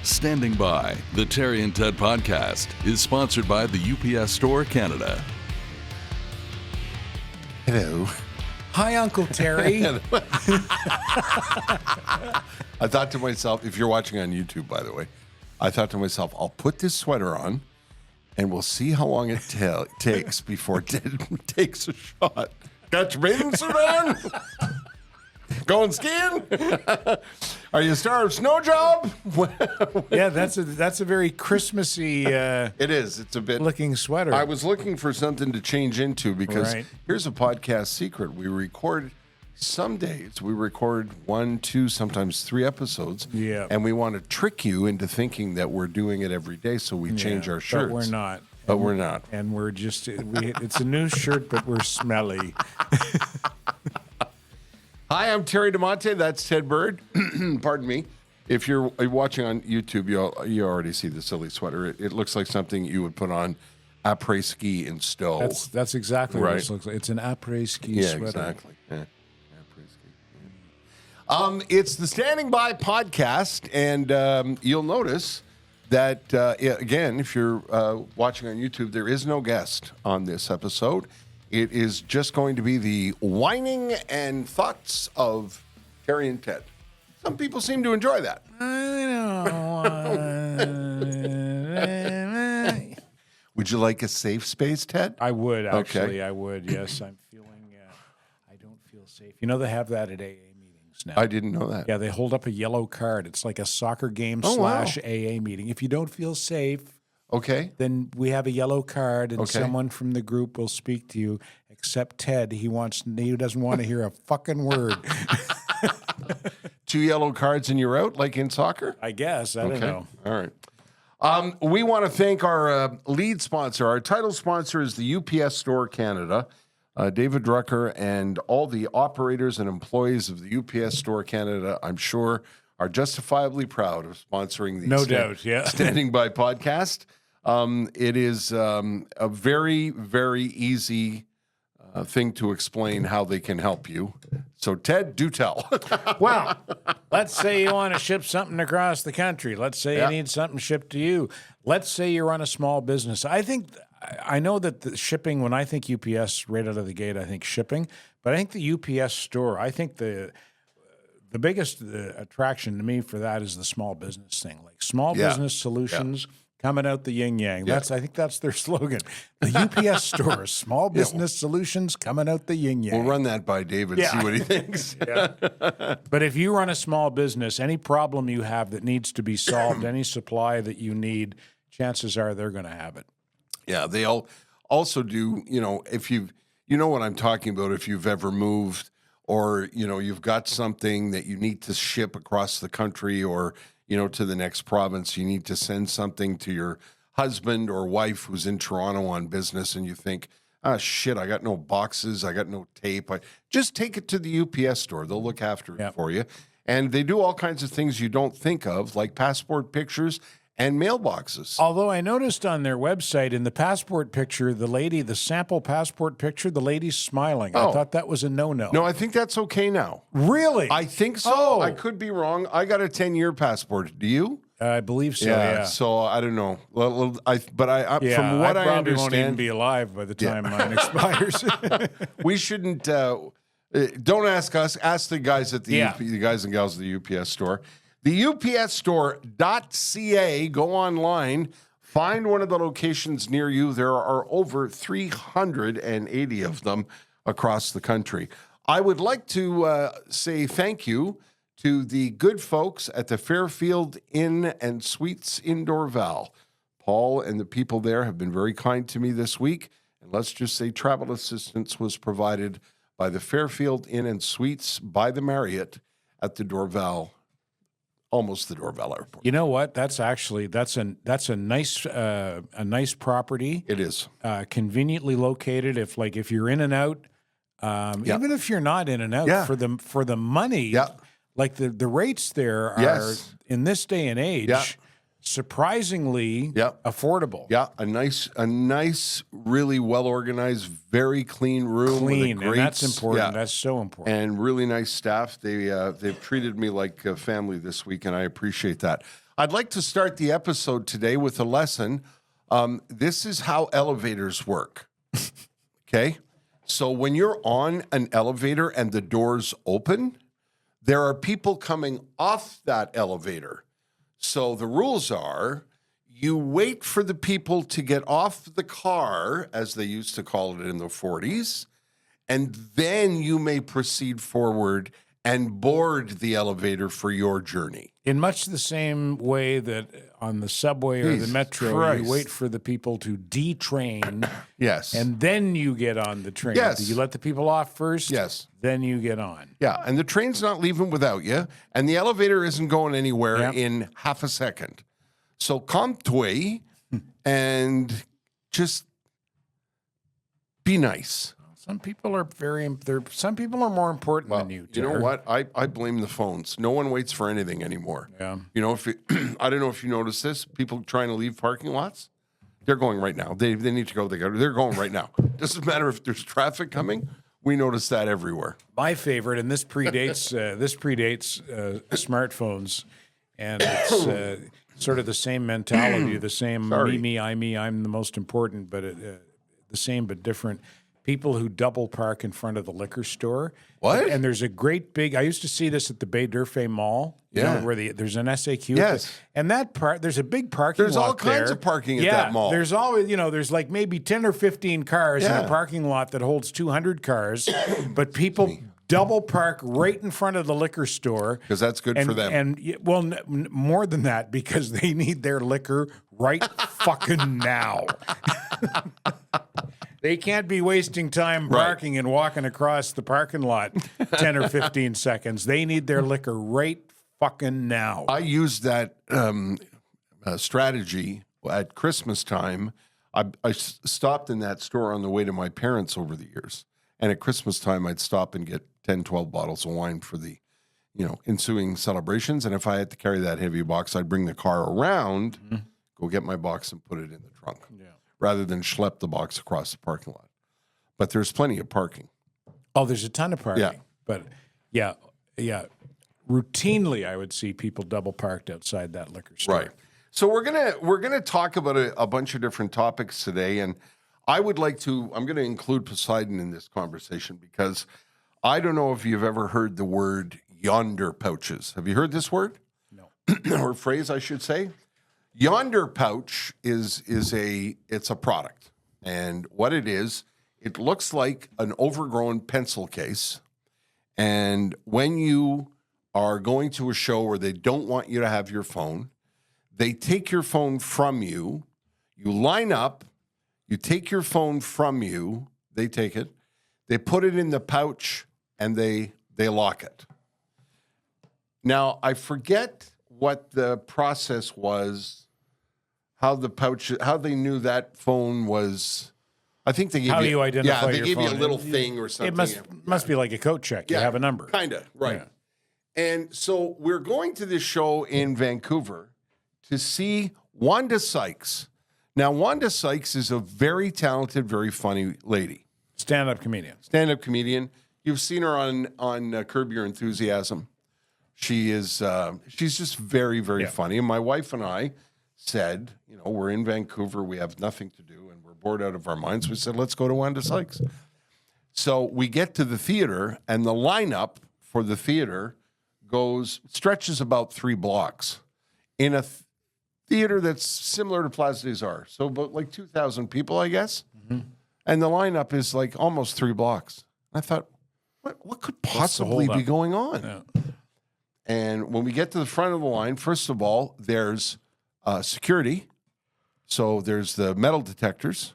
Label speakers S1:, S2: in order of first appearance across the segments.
S1: Standing By, the Terry and Ted podcast, is sponsored by the UPS Store Canada.
S2: Hello.
S3: Hi, Uncle Terry.
S2: I thought to myself, if you're watching on YouTube, by the way, I thought to myself, I'll put this sweater on and we'll see how long it takes before Ted takes a shot. Got your bathing suit on? Going skiing? Are you starting a snow job?
S3: Yeah, that's a very Christmassy
S2: it is. It's a bit
S3: looking sweater.
S2: I was looking for something to change into because here's a podcast secret. We record some days. We record 1, 2, sometimes 3 episodes.
S3: Yeah.
S2: And we want to trick you into thinking that we're doing it every day, so we change our shirts.
S3: But we're not.
S2: But we're not.
S3: And we're just, it's a new shirt, but we're smelly.
S2: Hi, I'm Terry DeMonte. That's Ted Bird. Pardon me. If you're watching on YouTube, you already see the silly sweater. It looks like something you would put on après-ski in Stowe.
S3: That's exactly what it looks like. It's an après-ski sweater.
S2: Exactly. Yeah, après-ski. Yeah. It's the Standing By podcast, and you'll notice that, again, if you're watching on YouTube, there is no guest on this episode. It is just going to be the whining and thoughts of Terry and Ted. Some people seem to enjoy that. Would you like a safe space, Ted?
S3: I would, actually.
S2: Okay.
S3: I would, yes. I'm feeling, I don't feel safe. You know, they have that at AA meetings now.
S2: I didn't know that.
S3: Yeah, they hold up a yellow card. It's like a soccer game / AA meeting. If you don't feel safe,
S2: okay,
S3: then we have a yellow card, and someone from the group will speak to you. Except Ted, he doesn't want to hear a fucking word.
S2: 2 yellow cards and you're out, like in soccer?
S3: I guess. I don't know.
S2: All right. We want to thank our lead sponsor. Our title sponsor is the UPS Store Canada. David Drucker and all the operators and employees of the UPS Store Canada, I'm sure, are justifiably proud of sponsoring the Standing By podcast. It is a very, very easy thing to explain how they can help you. So, Ted, do tell.
S3: Well, let's say you want to ship something across the country. Let's say you need something shipped to you. Let's say you run a small business. I know that the shipping, when I think UPS right out of the gate, I think shipping. But I think the UPS store, I think the biggest attraction to me for that is the small business thing. Like small business solutions coming out the yin-yang. I think that's their slogan. The UPS store, small business solutions coming out the yin-yang.
S2: We'll run that by David, see what he thinks.
S3: But if you run a small business, any problem you have that needs to be solved, any supply that you need, chances are they're going to have it.
S2: Yeah, they all also do, if you know what I'm talking about, if you've ever moved or, you've got something that you need to ship across the country or, to the next province, you need to send something to your husband or wife who's in Toronto on business and you think, shit, I got no boxes, I got no tape. Just take it to the UPS store. They'll look after it for you. And they do all kinds of things you don't think of, like passport pictures and mailboxes.
S3: Although I noticed on their website in the passport picture, the sample passport picture, the lady's smiling. I thought that was a no-no.
S2: No, I think that's okay now.
S3: Really?
S2: I think so.
S3: Oh.
S2: I could be wrong. I got a 10-year passport. Do you?
S3: I believe so, yeah.
S2: So I don't know. From what I
S3: probably
S2: understand,
S3: won't even be alive by the time mine expires.
S2: we shouldn't. Don't ask us. Ask the guys at the guys and gals at the UPS store. The UPSstore.ca. Go online. Find one of the locations near you. There are over 380 of them across the country. I would like to say thank you to the good folks at the Fairfield Inn and Suites in Dorval. Paul and the people there have been very kind to me this week. And let's just say travel assistance was provided by the Fairfield Inn and Suites by the Marriott at the Dorval, almost the Dorval Airport.
S3: You know what? That's a nice property.
S2: It is
S3: conveniently located. If you're in and out, even if you're not in and out for the money. Like the rates there are in this day and age surprisingly affordable.
S2: Yeah, a nice, really well organized, very clean room.
S3: Clean,
S2: with a great,
S3: and that's important. Yeah. That's so important.
S2: And really nice staff. They've treated me like a family this week, and I appreciate that. I'd like to start the episode today with a lesson. This is how elevators work. Okay? So when you're on an elevator and the doors open, there are people coming off that elevator. So the rules are you wait for the people to get off the car, as they used to call it in the 40s, and then you may proceed forward and board the elevator for your journey.
S3: In much the same way that on the subway or the metro,
S2: Christ.
S3: you wait for the people to detrain.
S2: Yes.
S3: And then you get on the train.
S2: Yes.
S3: You let the people off first.
S2: Yes.
S3: Then you get on.
S2: Yeah, and the train's not leaving without you, and the elevator isn't going anywhere in half a second. So come toi and just be nice.
S3: Some people are some people are more important than you.
S2: You know
S3: Jer.
S2: what? I blame the phones. No one waits for anything anymore.
S3: Yeah.
S2: You know, I don't know if you notice this. People trying to leave parking lots, they're going right now. They need to go. They're going right now. Doesn't matter if there's traffic coming. We notice that everywhere.
S3: My favorite, and this predates smartphones, and it's sort of the same mentality, the same me, I'm the most important, but the same but different. People who double park in front of the liquor store.
S2: What?
S3: And there's a great big. I used to see this at the Bay Durfee Mall. You know, where there's an SAQ.
S2: Yes.
S3: And that part, there's a big parking
S2: There's
S3: lot
S2: all kinds
S3: there.
S2: of parking at that mall.
S3: There's always, there's like maybe 10 or 15 cars in a parking lot that holds 200 cars, but people double park right in front of the liquor store.
S2: Because that's good for them.
S3: And well, more than that, because they need their liquor right fucking now. They can't be wasting time parking and walking across the parking lot 10 or 15 seconds. They need their liquor right fucking now.
S2: I used that strategy at Christmas time. I stopped in that store on the way to my parents over the years. And at Christmas time, I'd stop and get 10, 12 bottles of wine for the, ensuing celebrations. And if I had to carry that heavy box, I'd bring the car around, go get my box and put it in the trunk. Rather than schlep the box across the parking lot. But there's plenty of parking.
S3: Oh, there's a ton of parking.
S2: Yeah.
S3: But yeah. Routinely, I would see people double parked outside that liquor store.
S2: Right. So we're gonna talk about a bunch of different topics today, and I'm gonna include Poseidon in this conversation because I don't know if you've ever heard the word Yonder pouches. Have you heard this word?
S3: No.
S2: Or phrase, I should say. Yonder pouch is a product, and what it is, it looks like an overgrown pencil case, and when you are going to a show where they don't want you to have your phone, they take your phone from you, you line up, you take your phone from you, they take it, they put it in the pouch, and they lock it. Now, I forget what the process was, how they knew that phone was. I think they gave
S3: How you identify
S2: they
S3: your
S2: gave you a
S3: phone.
S2: little thing or something.
S3: It must be like a coat check. You have a number.
S2: Kind of, right.
S3: Yeah.
S2: And so we're going to this show in Vancouver to see Wanda Sykes. Now, Wanda Sykes is a very talented, very funny lady.
S3: Stand-up comedian. You've seen her on Curb Your Enthusiasm. She's just very, very funny. And my wife and I said, we're in Vancouver, we have nothing to do, and we're bored out of our minds. We said, let's go to Wanda Sykes. So we get to the theater, and the lineup for the theater stretches about 3 blocks in a theater that's similar to Plaza des Arts. So about like 2,000 people, I guess. Mm-hmm. And the lineup is like almost 3 blocks. I thought, what could possibly be going on? Yeah.
S2: And when we get to the front of the line, first of all, there's security. So there's the metal detectors.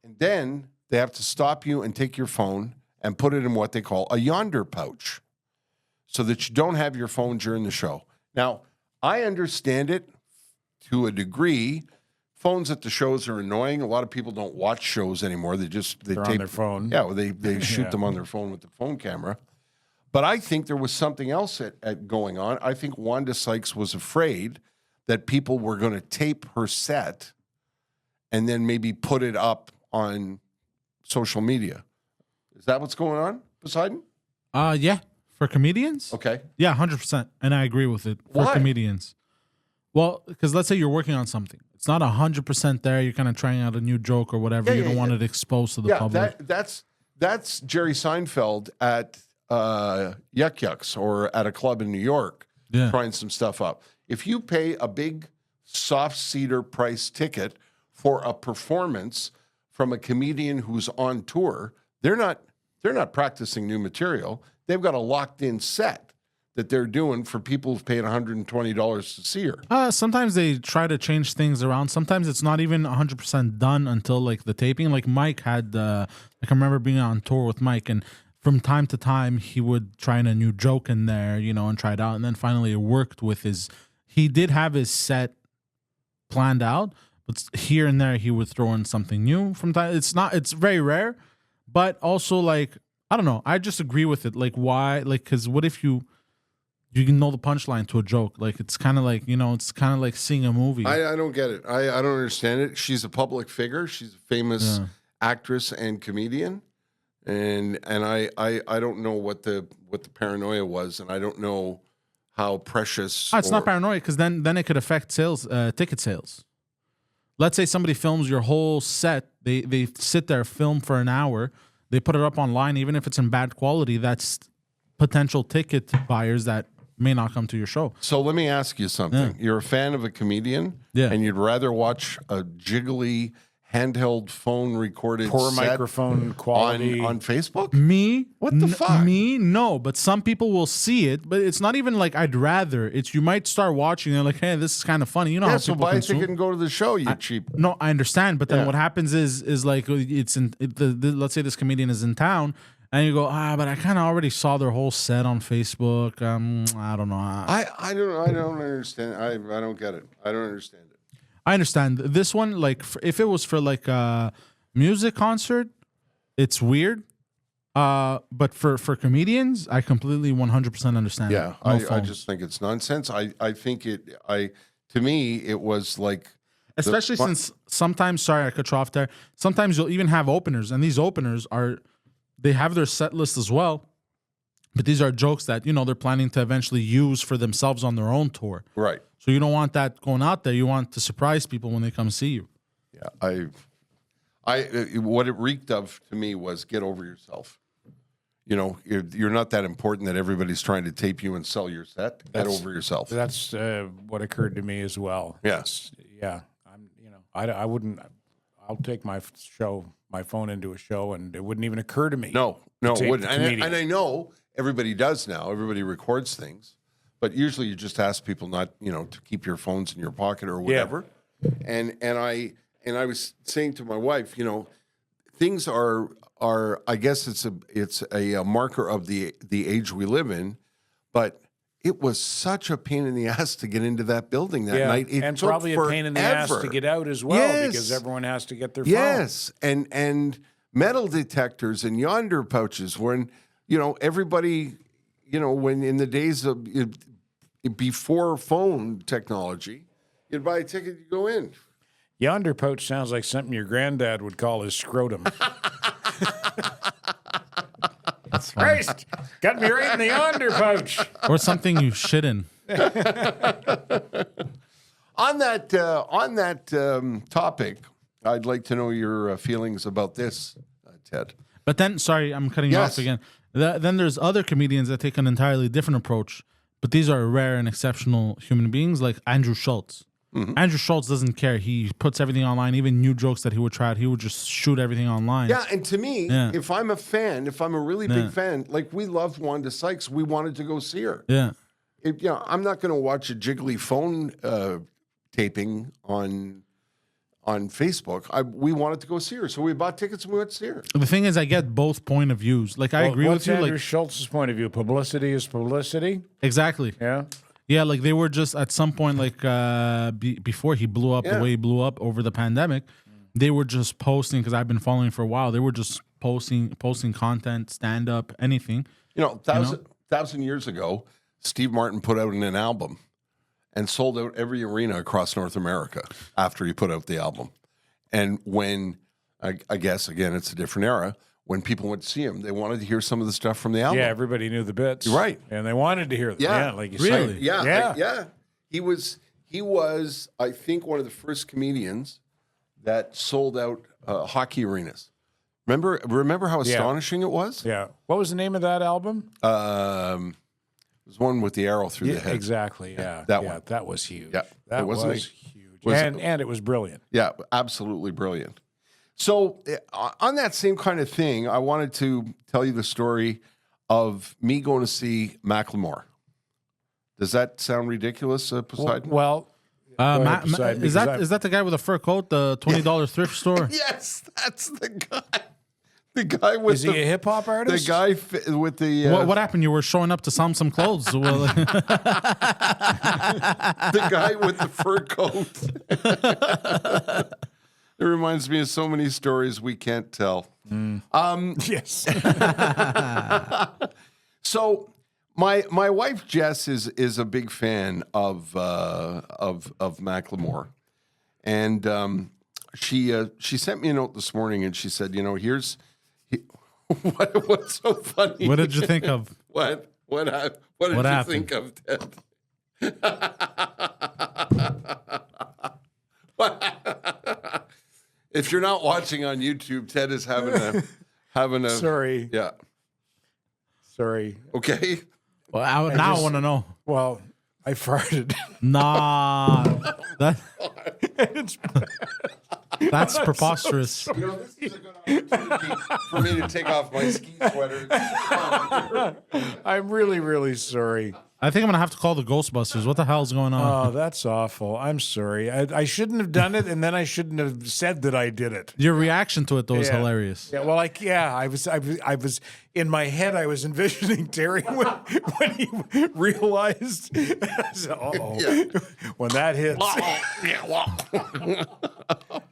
S2: And then they have to stop you and take your phone and put it in what they call a Yonder pouch so that you don't have your phone during the show. Now, I understand it to a degree. Phones at the shows are annoying. A lot of people don't watch shows anymore. They're
S3: tape on their phone.
S2: Yeah, well, they shoot them on their phone with the phone camera. But I think there was something else going on. I think Wanda Sykes was afraid that people were going to tape her set and then maybe put it up on social media. Is that what's going on, Poseidon?
S4: Yeah, for comedians.
S2: Okay.
S4: Yeah, 100%, and I agree with it for
S2: Why?
S4: comedians. Well, because let's say you're working on something. It's not 100% there. You're kind of trying out a new joke or whatever. You don't want it exposed to the public.
S2: That's Jerry Seinfeld at Yuck Yucks or at a club in New York trying some stuff up. If you pay a big soft cedar price ticket for a performance from a comedian who's on tour, they're not practicing new material. They've got a locked in set that they're doing for people who've paid $120 to see her.
S4: Sometimes they try to change things around. Sometimes it's not even 100% done until like the taping. Like Mike had, I can remember being on tour with Mike, and from time to time he would try in a new joke in there, and try it out. And then finally it worked with he did have his set planned out, but here and there he would throw in something new from time. It's very rare, but also like, I don't know. I just agree with it. Like why? Like, cause what if you can know the punchline to a joke. Like, it's kind of like, it's kind of like seeing a movie.
S2: I don't get it. I don't understand it. She's a public figure. She's a famous actress and comedian. And I don't know what the paranoia was, and I don't know how precious.
S4: It's not paranoia, because then it could affect ticket sales. Let's say somebody films your whole set. They sit there, film for an hour. They put it up online, even if it's in bad quality. That's potential ticket buyers that may not come to your show.
S2: So let me ask you something. You're a fan of a comedian, and you'd rather watch a jiggly handheld phone recorded
S3: poor
S2: set
S3: microphone quality
S2: on Facebook?
S4: Me?
S2: What the fuck?
S4: Me? No, but some people will see it, but it's not even like I'd rather. It's you might start watching and like, hey, this is kind of funny. How
S2: so
S4: people
S2: buy a
S4: consume.
S2: ticket and go to the show, you cheap.
S4: No, I understand, but then what happens is like let's say this comedian is in town. And you go, but I kind of already saw their whole set on Facebook. I don't know.
S2: I don't understand. I don't get it. I don't understand it.
S4: I understand this one. Like, if it was for like a music concert, it's weird. But for comedians, I completely 100% understand.
S2: Yeah, I just think it's nonsense. I think to me it was like,
S4: especially since sometimes. Sorry, I cut you off there. Sometimes you'll even have openers, and these openers they have their set list as well, but these are jokes that they're planning to eventually use for themselves on their own tour.
S2: Right.
S4: So you don't want that going out there. You want to surprise people when they come see you.
S2: Yeah, what it reeked of to me was get over yourself. You're not that important that everybody's trying to tape you and sell your set. Get over yourself.
S3: That's what occurred to me as well.
S2: Yes.
S3: Yeah. I wouldn't. I'll take my phone into a show, and it wouldn't even occur to me.
S2: No, it wouldn't. And I know everybody does now. Everybody records things, but usually you just ask people not, to keep your phones in your pocket or whatever. Yeah. And I was saying to my wife, things are I guess it's a marker of the age we live in, but it was such a pain in the ass to get into that building that night. It took
S3: probably a pain in the ass to get out as well, because everyone has to get their phone.
S2: Yes, and metal detectors and Yonder pouches. When everybody, when in the days of before phone technology, you'd buy a ticket, you go in.
S3: Yonder pouch sounds like something your granddad would call his scrotum. Christ, got me right in the Yonder pouch.
S4: Or something you shit in.
S2: On that topic, I'd like to know your feelings about this, Ted.
S4: But then, sorry, I'm cutting you off again. Then there's other comedians that take an entirely different approach, but these are rare and exceptional human beings, like Andrew Schultz. Mm-hmm. Andrew Schultz doesn't care. He puts everything online, even new jokes that he would try out. He would just shoot everything online.
S2: Yeah, and to me, if I'm a fan, if I'm a really big fan, like we love Wanda Sykes, we wanted to go see her.
S4: Yeah.
S2: I'm not going to watch a jiggly phone taping on Facebook. We wanted to go see her, so we bought tickets and we went to see her.
S4: The thing is, I get both point of views. Like, I agree with you.
S3: What's Andrew
S4: like
S3: Schultz's point of view? Publicity is publicity?
S4: Exactly.
S3: Yeah.
S4: Yeah, like they were just at some point, like before he blew up the way he blew up over the pandemic, they were just posting, because I've been following for a while. They were just posting content, stand up, anything.
S2: Thousand years ago, Steve Martin put out an album and sold out every arena across North America after he put out the album. And when I guess again, it's a different era. When people went to see him, they wanted to hear some of the stuff from the album.
S3: Yeah, everybody knew the bits.
S2: Right.
S3: And they wanted to hear them. Yeah, like you
S4: really?
S3: said.
S2: Yeah. He was He was, I think, one of the first comedians that sold out hockey arenas. Remember how astonishing it was?
S3: Yeah. What was the name of that album?
S2: It was one with the arrow through the head.
S3: Exactly. Yeah.
S2: That one.
S3: That was huge.
S2: Yeah.
S3: That was huge. And it was brilliant.
S2: Yeah, absolutely brilliant. So on that same kind of thing, I wanted to tell you the story of me going to see Macklemore. Does that sound ridiculous, Poseidon?
S3: Well,
S4: is that the guy with the fur coat, the $20 thrift store?
S2: Yes, that's the guy. The guy with
S3: is he a hip hop artist?
S2: The guy with the
S4: What happened? You were showing up to sell him some clothes. Well,
S2: the guy with the fur coat. It reminds me of so many stories we can't tell.
S3: Yes.
S2: So my wife Jess is a big fan of Macklemore, and she sent me a note this morning, and she said, what's so funny?
S4: what did you think of?
S2: What did you
S4: happened?
S2: think of, Ted? If you're not watching on YouTube, Ted is having a
S3: Sorry.
S2: Yeah.
S3: Sorry.
S2: Okay.
S4: Well, I want to know.
S3: Well, I farted.
S4: Nah, that's preposterous.
S2: This is a good opportunity for me to take off my ski sweater.
S3: I'm really, really sorry.
S4: I think I'm gonna have to call the Ghostbusters. What the hell's going on?
S3: Oh, that's awful. I'm sorry. I shouldn't have done it, and then I shouldn't have said that I did it.
S4: Your reaction to it though is hilarious.
S3: Yeah. Well, I was in my head. I was envisioning Terry when he realized. When that hits.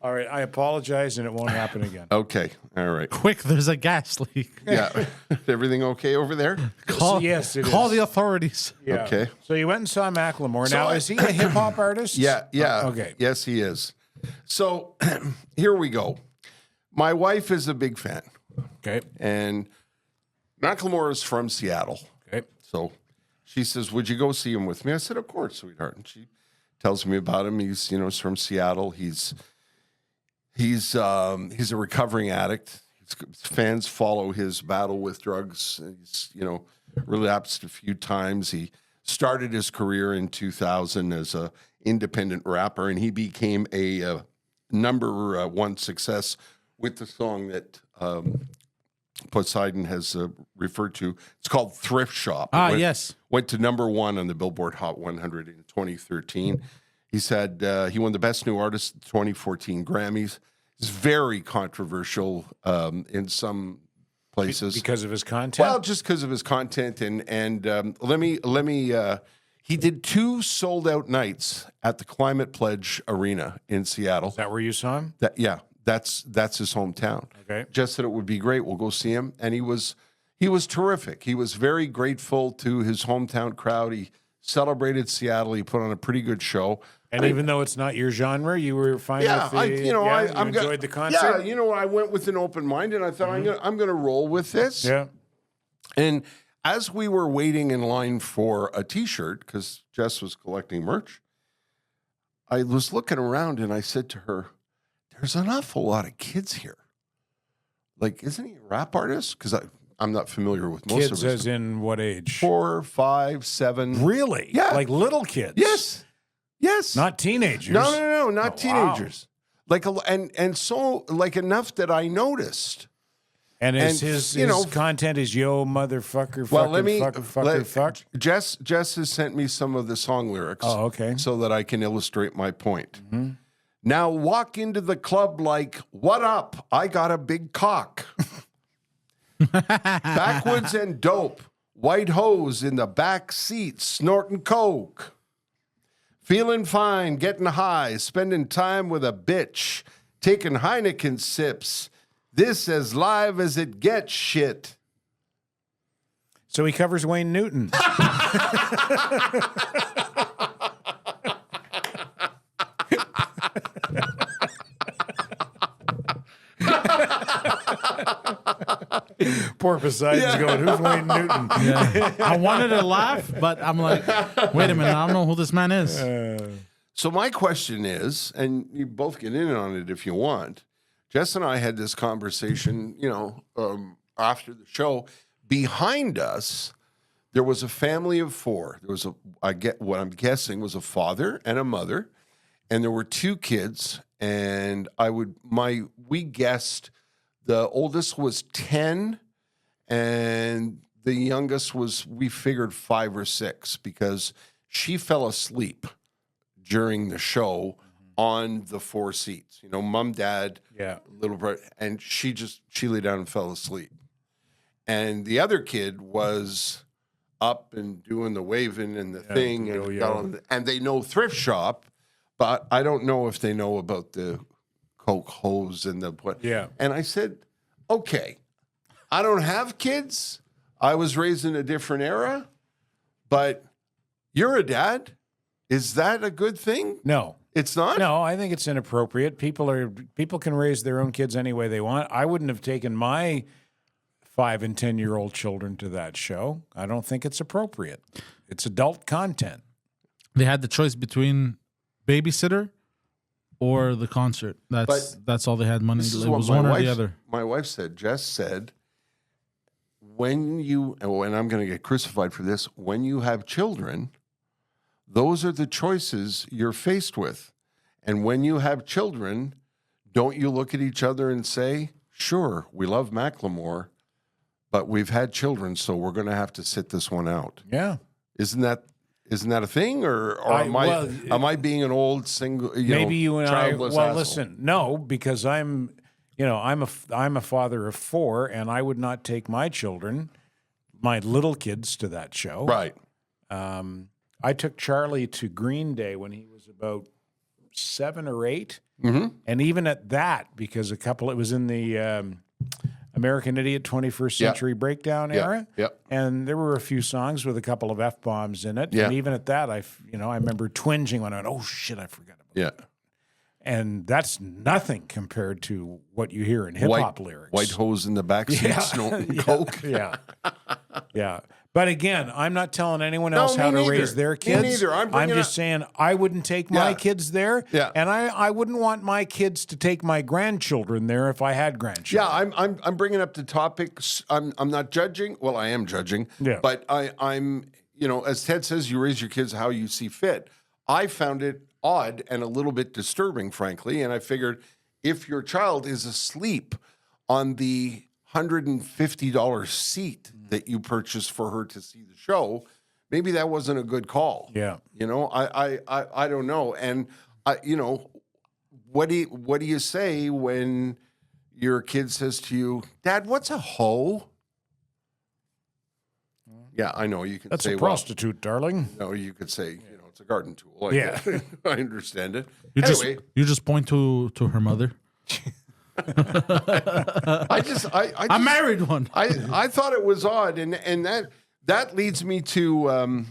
S3: All right. I apologize, and it won't happen again.
S2: Okay. All right.
S4: Quick, there's a gas leak.
S2: Yeah. Everything okay over there?
S4: Call the authorities.
S3: Yeah.
S2: Okay.
S3: So you went and saw Macklemore.
S2: So
S3: now, is he a hip hop artist?
S2: Yeah.
S3: Okay.
S2: Yes, he is. So here we go. My wife is a big fan.
S3: Okay.
S2: And Macklemore is from Seattle.
S3: Okay.
S2: So she says, "Would you go see him with me?" I said, "Of course, sweetheart." And she tells me about him. He's from Seattle. He's a recovering addict. His fans follow his battle with drugs. He's relapsed a few times. He started his career in 2000 as a independent rapper, and he became a number one success with the song that Poseidon has referred to. It's called Thrift Shop.
S4: Yes.
S2: Went to number one on the Billboard Hot 100 in 2013. He said he won the Best New Artist at the 2014 Grammys. It's very controversial in some places
S3: Because of his content?
S2: Well, just because of his content, and let me. He did 2 sold out nights at the Climate Pledge Arena in Seattle.
S3: Is that where you saw him?
S2: That's his hometown.
S3: Okay.
S2: Just said it would be great. We'll go see him, and he was terrific. He was very grateful to his hometown crowd. He celebrated Seattle. He put on a pretty good show.
S3: And even though it's not your genre, you were fine with the...
S2: I
S3: enjoyed the concert?
S2: Yeah, I went with an open mind, and I thought I'm gonna roll with this.
S3: Yeah.
S2: And as we were waiting in line for a T-shirt, because Jess was collecting merch, I was looking around and I said to her, "There's an awful lot of kids here. Like, isn't he a rap artist?" Because I'm not familiar with most of
S3: Kids
S2: his.
S3: as in what age?
S2: 4, 5, 7.
S3: Really?
S2: Yeah.
S3: Like little kids?
S2: Yes.
S3: Not teenagers?
S2: No, not teenagers.
S3: Wow.
S2: Like so enough that I noticed.
S3: And his content is yo motherfucker,
S2: Well,
S3: fuck.
S2: Jess has sent me some of the song lyrics.
S3: Oh, okay.
S2: So that I can illustrate my point. Mm-hmm. Now walk into the club like, "What up? I got a big cock." Backwoods and dope. White hose in the back seat, snorting coke. Feeling fine, getting high, spending time with a bitch, taking Heineken sips. This as live as it gets, shit.
S3: So he covers Wayne Newton. Poor Poseidon's going, "Who's Wayne Newton?"
S4: Yeah. I wanted to laugh, but I'm like, wait a minute, I don't know who this man is.
S2: So my question is, and you both get in on it if you want. Jess and I had this conversation, after the show. Behind us, there was a family of 4. There was what I'm guessing was a father and a mother, and there were 2 kids. And we guessed the oldest was 10, and the youngest we figured 5 or 6, because she fell asleep during the show on the 4 seats. Mom, dad, little brother, and she lay down and fell asleep. And the other kid was up and doing the waving and the thing, and they know thrift shop, but I don't know if they know about the Coke hose and the what.
S3: Yeah.
S2: And I said, okay, I don't have kids. I was raised in a different era, but you're a dad. Is that a good thing?
S3: No.
S2: It's not?
S3: No, I think it's inappropriate. People can raise their own kids any way they want. I wouldn't have taken my 5 and 10-year-old children to that show. I don't think it's appropriate. It's adult content.
S4: They had the choice between babysitter or the concert. That's all they had money. It was one or the other.
S2: My wife said, Jess said, and I'm going to get crucified for this, when you have children, those are the choices you're faced with. And when you have children, don't you look at each other and say, sure, we love Macklemore, but we've had children, so we're going to have to sit this one out.
S3: Yeah.
S2: Isn't that a thing, or am I being an old single?
S3: Maybe you and I.
S2: Well,
S3: asshole? Listen, no, because I'm a father of 4, and I would not take my children, my little kids, to that show.
S2: Right.
S3: I took Charlie to Green Day when he was about 7 or 8, and even at that, because it was in the American Idiot 21st Century Breakdown era, and there were a few songs with a couple of F-bombs in it, and even at that, I remember twinging when I went, oh shit, I forgot about that. And that's nothing compared to what you hear in hip-hop lyrics.
S2: White hose in the backseat, snorting coke.
S3: Yeah. But again, I'm not telling anyone else how to raise their kids.
S2: Me neither.
S3: I'm just saying I wouldn't take my kids there, and I wouldn't want my kids to take my grandchildren there if I had grandchildren.
S2: Yeah, I'm bringing up the topics. I'm not judging. Well, I am judging.
S3: Yeah.
S2: But I'm as Ted says, you raise your kids how you see fit. I found it odd and a little bit disturbing, frankly, and I figured if your child is asleep on the $150 seat that you purchased for her to see the show, maybe that wasn't a good call.
S3: Yeah.
S2: I don't know. And what do you say when your kid says to you, Dad, what's a hoe? Yeah, I know you can
S3: That's
S2: say
S3: a prostitute, darling.
S2: No, you could say, it's a garden tool.
S3: Yeah.
S2: I understand it.
S4: You just point to her mother.
S2: I
S4: married one.
S2: I thought it was odd, and that leads me to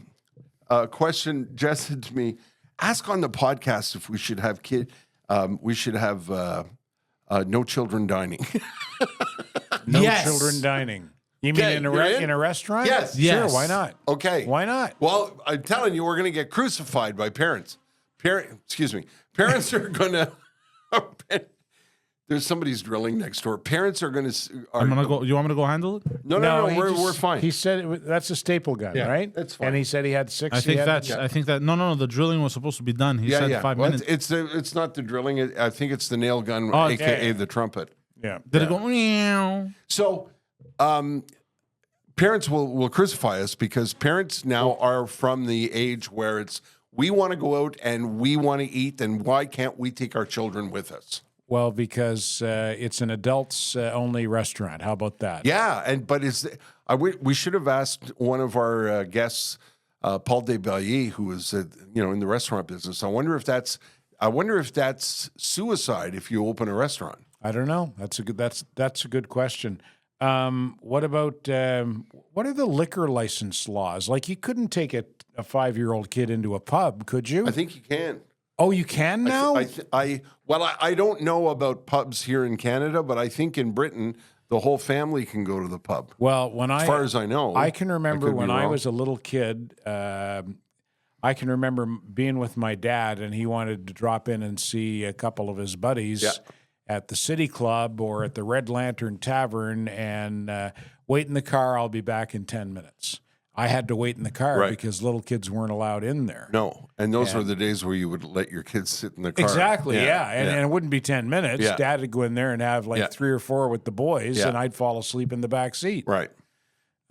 S2: a question Jess said to me. Ask on the podcast if we should have no children dining.
S3: No children dining. You mean in a restaurant?
S2: Yes.
S3: Sure, why not?
S2: Okay.
S3: Why not?
S2: Well, I'm telling you, we're going to get crucified by parents. Parents are going to. There's somebody's drilling next door. Parents are going to.
S4: I'm gonna go. You want me to go handle it?
S2: No. We're fine.
S3: He said that's a staple gun, right?
S2: That's fine.
S3: And he said he had 6.
S4: I think that. No. The drilling was supposed to be done. He said 5 minutes.
S2: It's not the drilling. I think it's the nail gun, aka the trumpet.
S3: Yeah.
S4: Did it go? Meow?
S2: So, parents will crucify us because parents now are from the age where it's we want to go out and we want to eat, and why can't we take our children with us?
S3: Well, because it's an adults only restaurant. How about that?
S2: Yeah, but we should have asked one of our guests, Paul Desbellier, who is in the restaurant business. I wonder if that's suicide if you open a restaurant.
S3: I don't know. That's a good question. What about what are the liquor license laws? Like you couldn't take a 5-year-old kid into a pub, could you?
S2: I think you can.
S3: Oh, you can now?
S2: I don't know about pubs here in Canada, but I think in Britain the whole family can go to the pub.
S3: Well,
S2: as far as I know,
S3: I can remember when I
S2: wrong.
S3: was a little kid. I I can remember being with my dad, and he wanted to drop in and see a couple of his buddies at the City Club or at the Red Lantern Tavern, and wait in the car. I'll be back in 10 minutes. I had to wait in the car because little kids weren't allowed in there.
S2: No, and those were the days where you would let your kids sit in the car.
S3: Exactly, And it wouldn't be 10 minutes.
S2: Yeah.
S3: Dad would go in there and have like 3 or 4 with the boys,
S2: Yeah.
S3: and I'd fall asleep in the back seat.
S2: Right.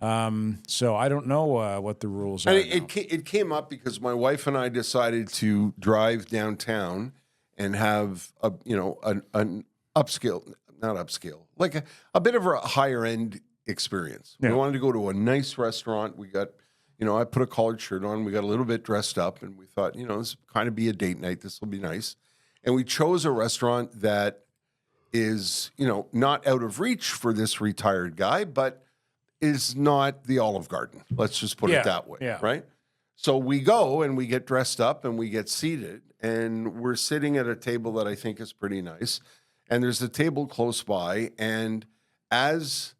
S3: So I don't know what the rules are.
S2: And it came up because my wife and I decided to drive downtown and have an upscale, not upscale, like a bit of a higher end experience.
S3: Yeah.
S2: We wanted to go to a nice restaurant. We got, I put a collared shirt on. We got a little bit dressed up, and we thought, this will kind of be a date night. This will be nice. And we chose a restaurant that is, not out of reach for this retired guy, but is not the Olive Garden. Let's just put it that way, right? So we go and we get dressed up and we get seated, and we're sitting at a table that I think is pretty nice. And there's a table close by, and as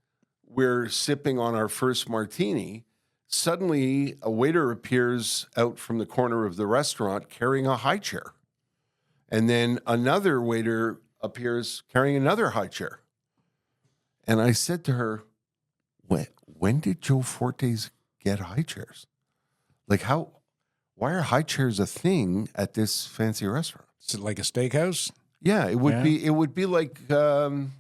S2: we're sipping on our first martini, suddenly a waiter appears out from the corner of the restaurant carrying a high chair. And then another waiter appears carrying another high chair. And I said to her, when did Joe Fortes get high chairs? Like why are high chairs a thing at this fancy restaurant?
S3: Is it like a steakhouse?
S2: Yeah, it would be like trying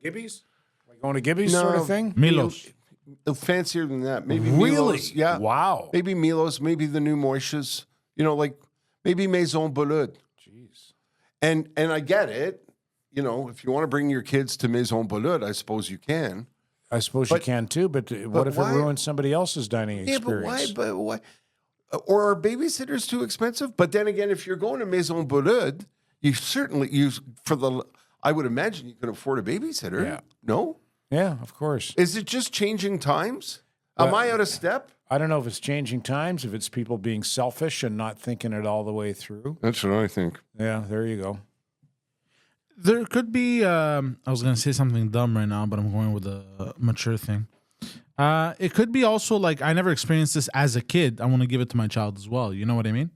S3: Gibby's? Like going to Gibby's sort of thing?
S4: Milos.
S2: fancier than that. Maybe
S3: Really?
S2: Milos. Yeah.
S3: Wow.
S2: Maybe Milos, maybe the new Moishes. Like maybe Maison Boulud.
S3: Jeez.
S2: And I get it. If you want to bring your kids to Maison Boulud, I suppose you can.
S3: I suppose you can too, but what if
S2: why?
S3: it ruins somebody else's dining experience?
S2: But why? Or are babysitters too expensive? But then again, if you're going to Maison Boulud, you certainly I would imagine you can afford a babysitter.
S3: Yeah.
S2: No?
S3: Yeah, of course.
S2: Is it just changing times? Am I out of step?
S3: I don't know if it's changing times, if it's people being selfish and not thinking it all the way through.
S2: That's what I think.
S3: Yeah, there you go.
S4: There could be. I was going to say something dumb right now, but I'm going with a mature thing. It could be also like I never experienced this as a kid. I want to give it to my child as well. You know what I mean?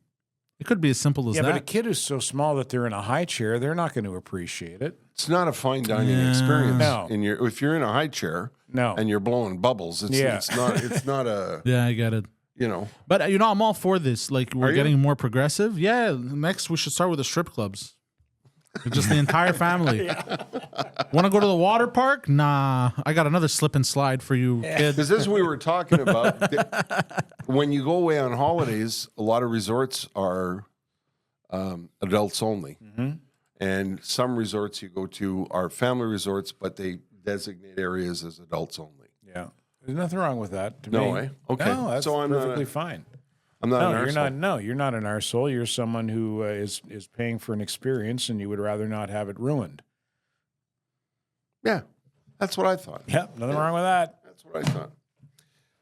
S4: It could be as simple as that.
S3: Yeah, but a kid who's so small that they're in a high chair, they're not going to appreciate it.
S2: It's not a fine dining experience.
S3: No.
S2: If you're in a high chair and you're blowing bubbles, it's not a
S4: Yeah, I get it. But I'm all for this. Like we're getting more progressive. Yeah, next we should start with the strip clubs. Just the entire family. Want to go to the water park? Nah, I got another slip and slide for you, kid.
S2: Because as we were talking about, when you go away on holidays, a lot of resorts are adults only.
S3: Mm-hmm.
S2: And some resorts you go to are family resorts, but they designate areas as adults only.
S3: Yeah. There's nothing wrong with that to
S2: No
S3: me.
S2: way? Okay.
S3: No, that's
S2: So I'm not
S3: perfectly fine.
S2: I'm not an arsehole.
S3: You're not an arsehole. You're someone who is paying for an experience, and you would rather not have it ruined.
S2: Yeah, that's what I thought.
S3: Yeah, nothing wrong with that.
S2: That's what I thought.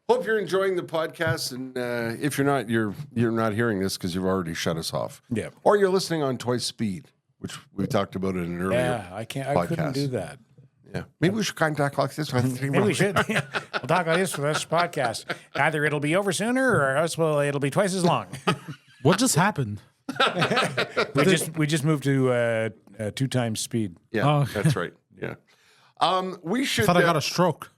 S2: Hope you're enjoying the podcast, and if you're not, you're not hearing this because you've already shut us off.
S3: Yeah.
S2: Or you're listening on twice speed, which we talked about in an earlier.
S3: Yeah, I couldn't
S2: podcast.
S3: do that.
S2: Yeah, maybe we should contact like this.
S3: Maybe we should. We'll talk like this for this podcast. Either it'll be over sooner, or else it'll be twice as long.
S4: What just happened?
S3: we just moved to 2 times speed.
S2: Yeah,
S4: Oh.
S2: that's right. Yeah. We should.
S4: I thought I got a stroke.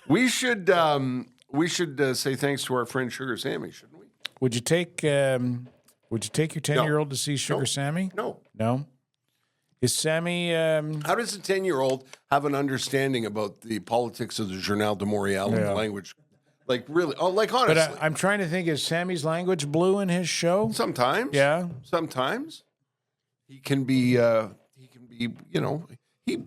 S2: We should say thanks to our friend Sugar Sammy, shouldn't we?
S3: Would you take your 10-year-old to see Sugar Sammy?
S2: No.
S3: No. Is Sammy?
S2: How does a 10-year-old have an understanding about the politics of the Journal de Montréal and the language? Like really? Oh, like honestly.
S3: But I'm trying to think. Is Sammy's language blue in his show?
S2: Sometimes.
S3: Yeah.
S2: Sometimes. He can be. He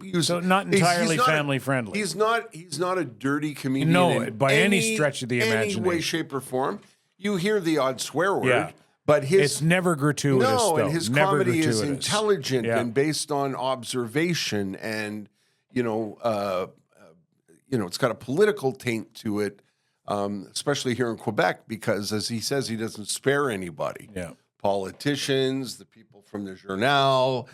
S2: uses
S3: So not entirely
S2: he's not
S3: family friendly.
S2: He's not a dirty comedian.
S3: No,
S2: in
S3: by any stretch of the
S2: any
S3: imagination.
S2: way, shape, or form. You hear the odd swear word,
S3: Yeah.
S2: but
S3: It's never gratuitous.
S2: no,
S3: though.
S2: and his
S3: Never
S2: comedy is
S3: gratuitous.
S2: intelligent
S3: Yeah.
S2: and based on observation, and it's got a political taint to it, especially here in Quebec, because as he says, he doesn't spare anybody.
S3: Yeah.
S2: Politicians, the people from the Journal.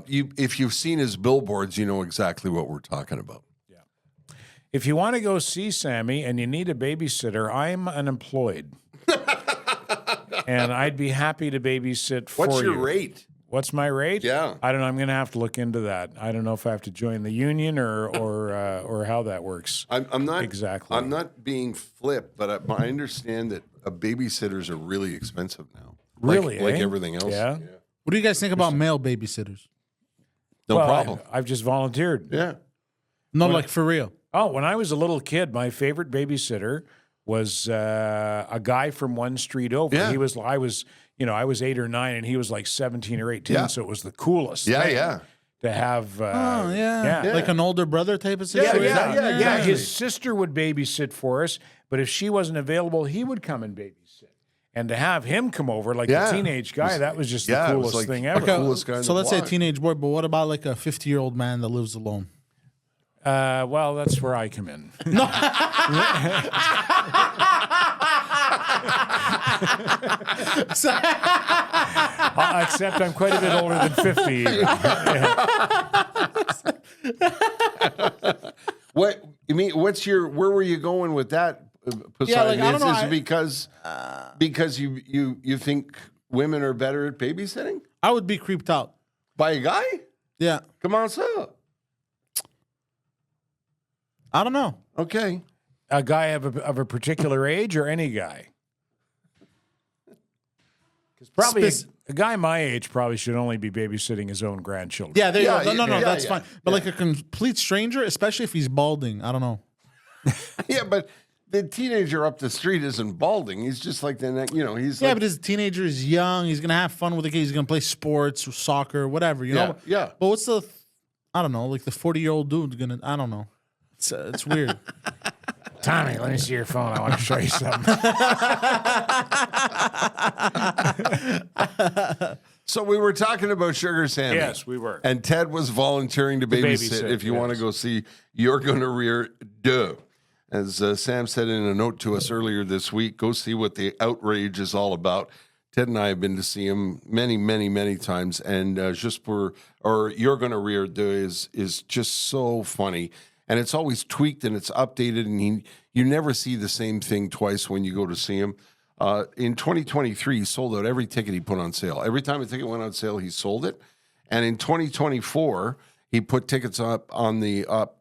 S2: If you've seen his billboards, you know exactly what we're talking about.
S3: If you want to go see Sammy and you need a babysitter, I'm unemployed. And I'd be happy to babysit for you.
S2: What's your rate?
S3: What's my rate?
S2: Yeah.
S3: I don't know. I'm going to have to look into that. I don't know if I have to join the union or how that works.
S2: I'm not
S3: exactly.
S2: I'm not being flip, but I understand that babysitters are really expensive now.
S3: Really,
S2: like
S3: eh?
S2: everything else.
S3: Yeah.
S4: What do you guys think about male babysitters?
S2: No
S3: Well,
S2: problem.
S3: I've just volunteered.
S2: Yeah.
S4: No, like for real.
S3: Oh, when I was a little kid, my favorite babysitter was a guy from one street over.
S2: Yeah.
S3: I was 8 or 9, and he was like 17 or 18.
S2: Yeah.
S3: So it was the coolest.
S2: Yeah,
S3: thing
S2: yeah.
S3: To have.
S4: Yeah.
S3: Yeah.
S4: Like an older brother type of
S2: Yeah,
S4: situation.
S2: yeah,
S3: Yeah,
S2: exactly.
S3: his sister would babysit for us, but if she wasn't available, he would come and babysit. And to have him come over, like
S2: Yeah.
S3: a teenage guy, that was just
S2: Yeah,
S3: the
S2: it was
S3: coolest
S2: like-
S3: thing ever.
S2: Okay. Coolest guy in
S4: So
S2: the
S4: let's say a
S2: block.
S4: teenage boy, but what about like a 50-year-old man that lives alone?
S3: Well, that's where I come in. Except I'm quite a bit older than 50. Even.
S2: What you mean? Where were you going with that, Poseidon?
S4: Yeah, like, I don't know,
S2: Is it because you think women are better at babysitting
S4: I would be creeped out.
S2: by a guy?
S4: Yeah.
S2: Come on, so
S4: I don't know.
S2: okay.
S3: A guy of a particular age or any guy? Because probably a guy my age probably should only be babysitting his own grandchildren.
S4: Yeah, there you
S2: Yeah,
S4: go. No,
S2: yeah,
S4: that's
S2: yeah,
S4: fine. But like a complete stranger, especially if he's balding, I don't know.
S2: Yeah, but the teenager up the street isn't balding. He's just like the he's
S4: Yeah,
S2: like,
S4: but his teenager is young. He's gonna have fun with the kids. He's gonna play sports, soccer, whatever. You know.
S2: yeah.
S4: But what's the? I don't know. Like the 40-year-old dude gonna. I don't know. It's weird.
S3: Tommy, let me see your phone. I want to show you something.
S2: So we were talking about Sugar Sammy.
S3: Yes, we were.
S2: And Ted was volunteering to babysit.
S3: babysit,
S2: If you want to
S3: yes.
S2: go see You're Gonna Rear Duh. As Sam said in a note to us earlier this week, go see what the outrage is all about. Ted and I have been to see him many, many, many times, and You're Gonna Rear Duh is just so funny. And it's always tweaked and it's updated, and you never see the same thing twice when you go to see him. In 2023, he sold out every ticket he put on sale. Every time a ticket went on sale, he sold it. And in 2024, he put tickets up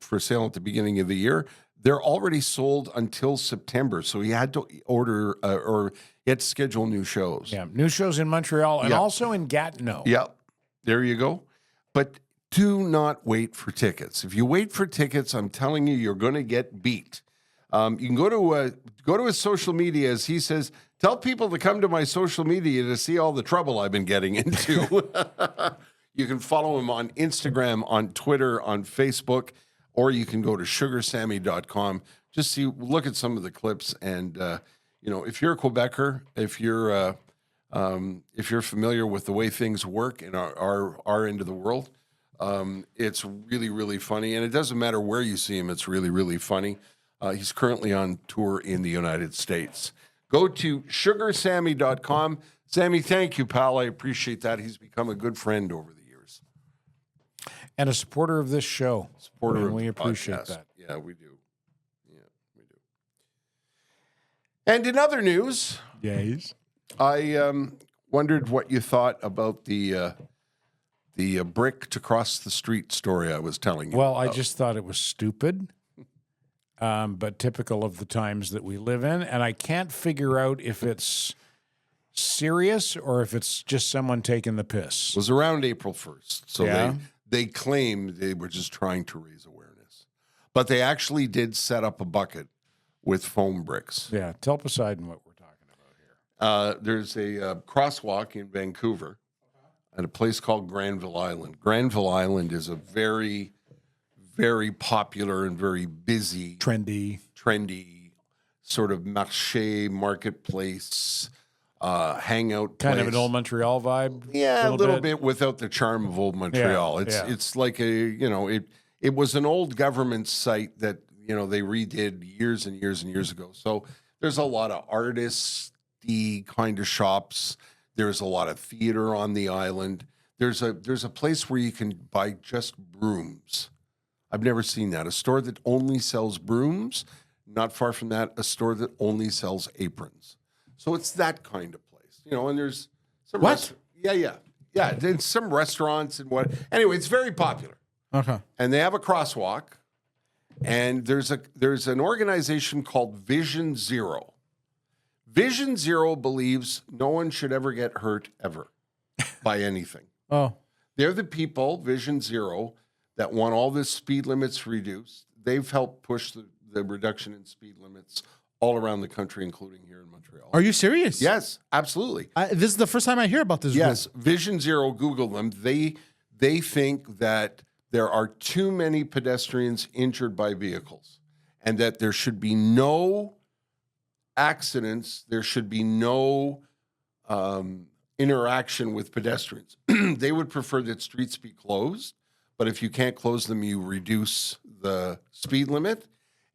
S2: for sale at the beginning of the year. They're already sold until September, so he had to order or he had to schedule new shows.
S3: Yeah, new shows in Montreal and
S2: Yeah.
S3: also in Gatineau.
S2: Yep, there you go. But do not wait for tickets. If you wait for tickets, I'm telling you, you're going to get beat. You can go to his social media, as he says. Tell people to come to my social media to see all the trouble I've been getting into. You can follow him on Instagram, on Twitter, on Facebook, or you can go to sugarsammy.com. Just look at some of the clips, and if you're a Quebecer, if you're familiar with the way things work in our end of the world, it's really, really funny, and it doesn't matter where you see him. It's really, really funny. He's currently on tour in the United States. Go to sugarsammy.com. Sammy, thank you, pal. I appreciate that. He's become a good friend over the years.
S3: And a supporter of this show.
S2: Supporter
S3: And
S2: of
S3: we
S2: the
S3: appreciate
S2: podcast.
S3: that.
S2: Yeah, we do. Yeah, we do. And in other news,
S3: Yes.
S2: I wondered what you thought about the brick to cross the street story I was telling you.
S3: Well, I just thought it was stupid, but typical of the times that we live in. And I can't figure out if it's serious or if it's just someone taking the piss.
S2: It was around April 1st. So
S3: Yeah.
S2: they claimed they were just trying to raise awareness. But they actually did set up a bucket with foam bricks.
S3: Yeah, tell Poseidon what we're talking about here.
S2: There's a crosswalk in Vancouver at a place called Granville Island. Granville Island is a very, very popular and very busy,
S3: Trendy.
S2: trendy sort of marketplace, hangout
S3: Kind of
S2: place.
S3: an old Montreal vibe.
S2: Yeah, a little bit without the charm of old Montreal.
S3: Yeah.
S2: It's like it was an old government site that they redid years and years and years ago. So there's a lot of artisty kind of shops. There's a lot of theater on the island. There's a place where you can buy just brooms. I've never seen that. A store that only sells brooms. Not far from that, a store that only sells aprons. So it's that kind of place, and there's some
S4: What?
S2: Yeah. There's some restaurants and what. Anyway, it's very popular.
S4: Okay.
S2: And they have a crosswalk, and there's an organization called Vision Zero. Vision Zero believes no one should ever get hurt ever by anything.
S4: Oh.
S2: They're the people, Vision Zero, that want all the speed limits reduced. They've helped push the reduction in speed limits all around the country, including here in Montreal.
S4: Are you serious?
S2: Yes, absolutely.
S4: This is the first time I hear about this.
S2: Yes, Vision Zero, Google them. They think that there are too many pedestrians injured by vehicles and that there should be no accidents. There should be no interaction with pedestrians. They would prefer that streets be closed, but if you can't close them, you reduce the speed limit.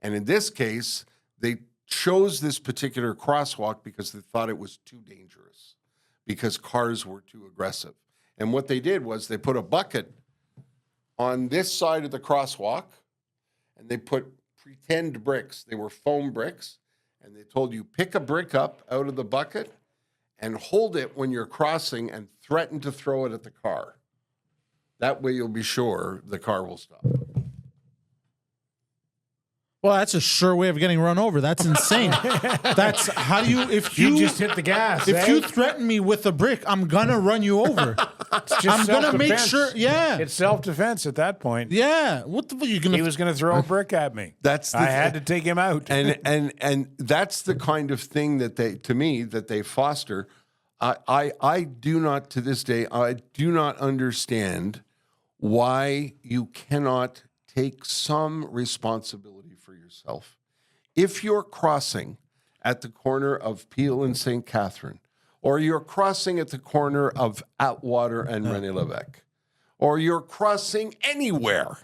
S2: And in this case, they chose this particular crosswalk because they thought it was too dangerous, because cars were too aggressive. And what they did was they put a bucket on this side of the crosswalk, and they put pretend bricks. They were foam bricks, and they told you, pick a brick up out of the bucket and hold it when you're crossing and threaten to throw it at the car. That way you'll be sure the car will stop.
S4: Well, that's a sure way of getting run over. That's insane. That's how do you if you
S3: just hit the gas.
S4: If you threaten me with a brick, I'm gonna run you over. I'm gonna make sure. Yeah,
S3: it's self-defense at that point.
S4: Yeah. What the fuck you gonna?
S3: He was gonna throw a brick at me. I had to take him out.
S2: And that's the kind of thing that they foster. I do not, to this day, I do not understand why you cannot take some responsibility for yourself. If you're crossing at the corner of Peel and St. Catherine, or you're crossing at the corner of Atwater and René Lévesque, or you're crossing anywhere,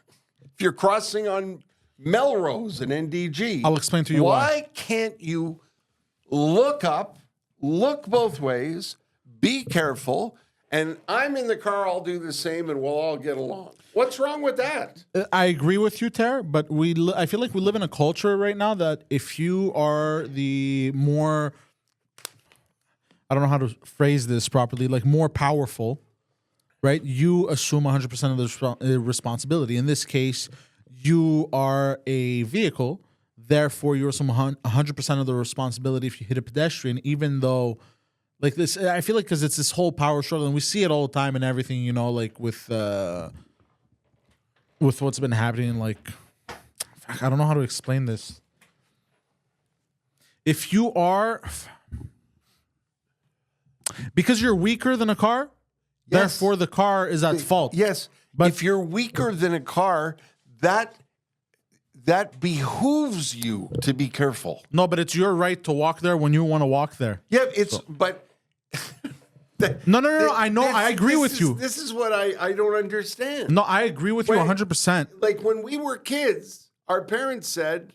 S2: if you're crossing on Melrose and NDG,
S4: I'll explain to you
S2: why can't you look up, look both ways, be careful, and I'm in the car, I'll do the same, and we'll all get along. What's wrong with that?
S4: I agree with you, Ter, but I feel like we live in a culture right now that if you are the more, I don't know how to phrase this properly, like more powerful, right? You assume 100% of the responsibility. In this case, you are a vehicle, therefore you assume 100% of the responsibility if you hit a pedestrian, even though, like this, I feel like because it's this whole power struggle, and we see it all the time and everything, like with what's been happening, like, I don't know how to explain this. If you are, because you're weaker than a car, therefore the car is at fault.
S2: Yes, but if you're weaker than a car, that behooves you to be careful.
S4: No, but it's your right to walk there when you want to walk there.
S2: Yeah, but...
S4: No. I know. I agree with you.
S2: This is what I don't understand.
S4: No, I agree with you 100%.
S2: Like when we were kids, our parents said,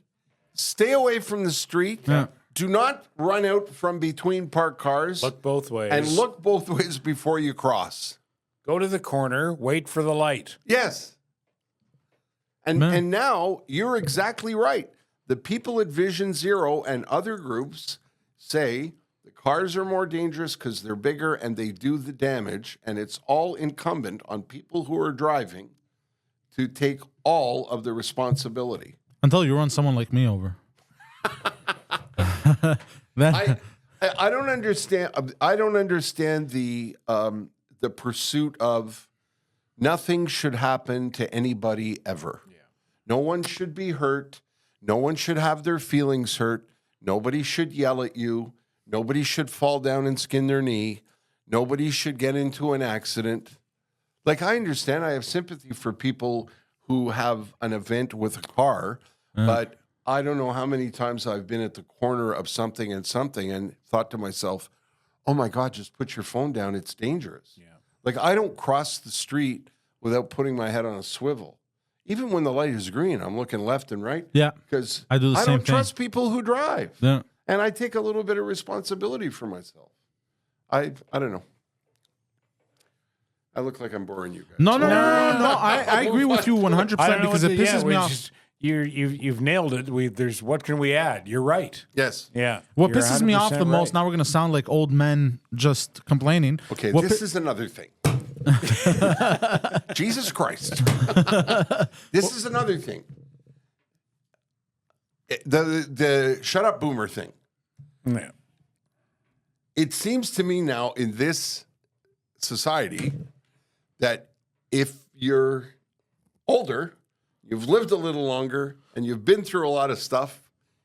S2: stay away from the street.
S4: Yeah.
S2: Do not run out from between parked cars.
S3: Look both ways.
S2: And look both ways before you cross.
S3: Go to the corner, wait for the light.
S2: Yes. And now you're exactly right. The people at Vision Zero and other groups say the cars are more dangerous because they're bigger and they do the damage, and it's all incumbent on people who are driving to take all of the responsibility.
S4: Until you run someone like me over.
S2: I don't understand. I don't understand the pursuit of nothing should happen to anybody ever. Yeah. No one should be hurt. No one should have their feelings hurt. Nobody should yell at you. Nobody should fall down and skin their knee. Nobody should get into an accident. Like, I understand. I have sympathy for people who have an event with a car, but I don't know how many times I've been at the corner of something and thought to myself, oh my God, just put your phone down. It's dangerous. Yeah. Like, I don't cross the street without putting my head on a swivel. Even when the light is green, I'm looking left and right.
S4: Yeah.
S2: Because
S4: I do the same thing.
S2: I don't trust people who drive.
S4: Yeah.
S2: And I take a little bit of responsibility for myself. I don't know. I look like I'm boring you guys.
S4: No. I agree with you 100% because it pisses me off.
S3: You've nailed it. What can we add? You're right.
S2: Yes.
S3: Yeah.
S4: What
S3: you're
S4: pisses me off the most, now we're going to sound like old men just complaining.
S2: Okay, this is another thing. Jesus Christ. This is another thing. The shut up boomer thing.
S3: Yeah.
S2: It seems to me now in this society that if you're older, you've lived a little longer, and you've been through a lot of stuff,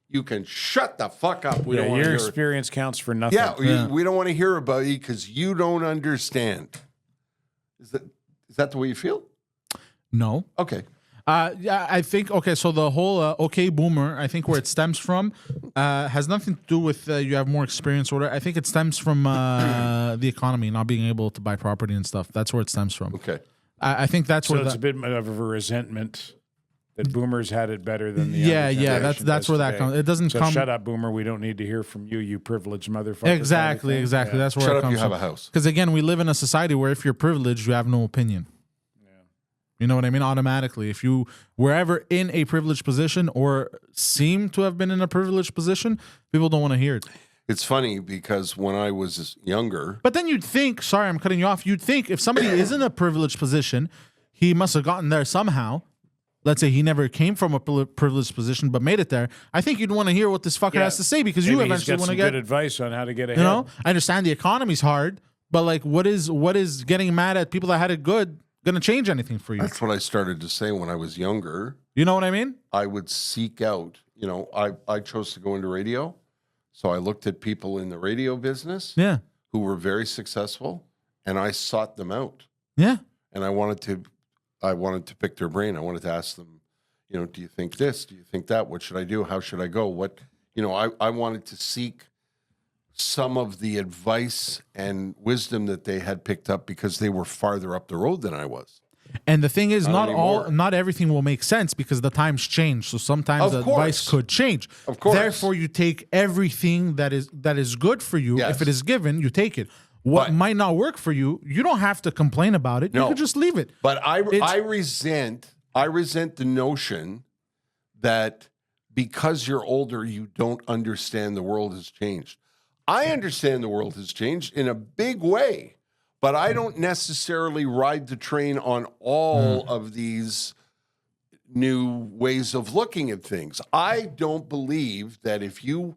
S2: you can shut the fuck up. We don't want to
S3: your
S2: hear
S3: experience counts for nothing.
S2: Yeah, we don't want to hear about you because you don't understand. Is that the way you feel?
S4: No.
S2: Okay.
S4: Yeah, I think, okay, so the whole okay boomer, I think where it stems from has nothing to do with you have more experience or whatever. I think it stems from the economy, not being able to buy property and stuff. That's where it stems from.
S2: Okay.
S4: I think that's
S3: so
S4: where
S3: it's a bit of a resentment that boomers had it better than the younger
S4: yeah,
S3: generation
S4: that's where that
S3: today.
S4: comes. It doesn't
S3: So
S4: come.
S3: shut up, boomer. We don't need to hear from you, you privileged motherfucker.
S4: Exactly.
S3: Yeah.
S4: That's where
S2: Shut
S4: it
S2: up,
S4: comes
S2: you have
S4: from.
S2: a house.
S4: Because again, we live in a society where if you're privileged, you have no opinion. You know what I mean? Automatically, if you were ever in a privileged position or seem to have been in a privileged position, people don't want to hear it.
S2: It's funny because when I was younger,
S4: But then you'd think, sorry, I'm cutting you off. You'd think if somebody is in a privileged position, he must have gotten there somehow. Let's say he never came from a privileged position but made it there. I think you'd want to hear what this fucker has to say because you
S3: Maybe
S4: eventually
S3: he's got
S4: want to
S3: some
S4: get
S3: good advice on how to get ahead.
S4: You know, I understand the economy's hard, but like, what is getting mad at people that had it good going to change anything for you?
S2: that's what I started to say when I was younger.
S4: You know what I mean?
S2: I would seek out, I chose to go into radio. So I looked at people in the radio business
S4: Yeah.
S2: who were very successful and I sought them out.
S4: Yeah.
S2: And I wanted to pick their brain. I wanted to ask them, do you think this? Do you think that? What should I do? How should I go? I wanted to seek some of the advice and wisdom that they had picked up because they were farther up the road than I was.
S4: And the thing is,
S2: anymore.
S4: not everything will make sense because the times change. So sometimes
S2: Of
S4: the
S2: course.
S4: advice could change.
S2: Of course.
S4: Therefore, you take everything that is good for you.
S2: Yes.
S4: If it is given, you take it. What
S2: But-
S4: might not work for you, you don't have to complain about it. You
S2: No.
S4: could just leave it.
S2: But I resent the notion that because you're older, you don't understand the world has changed. I understand the world has changed in a big way, but I don't necessarily ride the train on all of these new ways of looking at things. I don't believe that if you're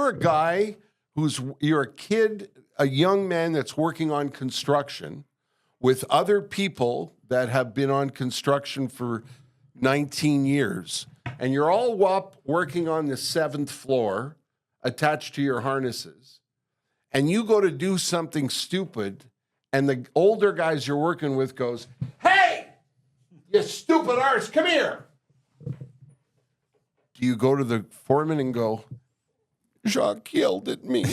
S2: a guy you're a kid, a young man that's working on construction with other people that have been on construction for 19 years, and you're all up working on the 7th floor attached to your harnesses, and you go to do something stupid, and the older guys you're working with goes, "Hey, you stupid arse, come here." Do you go to the foreman and go, "Jacques yelled at me.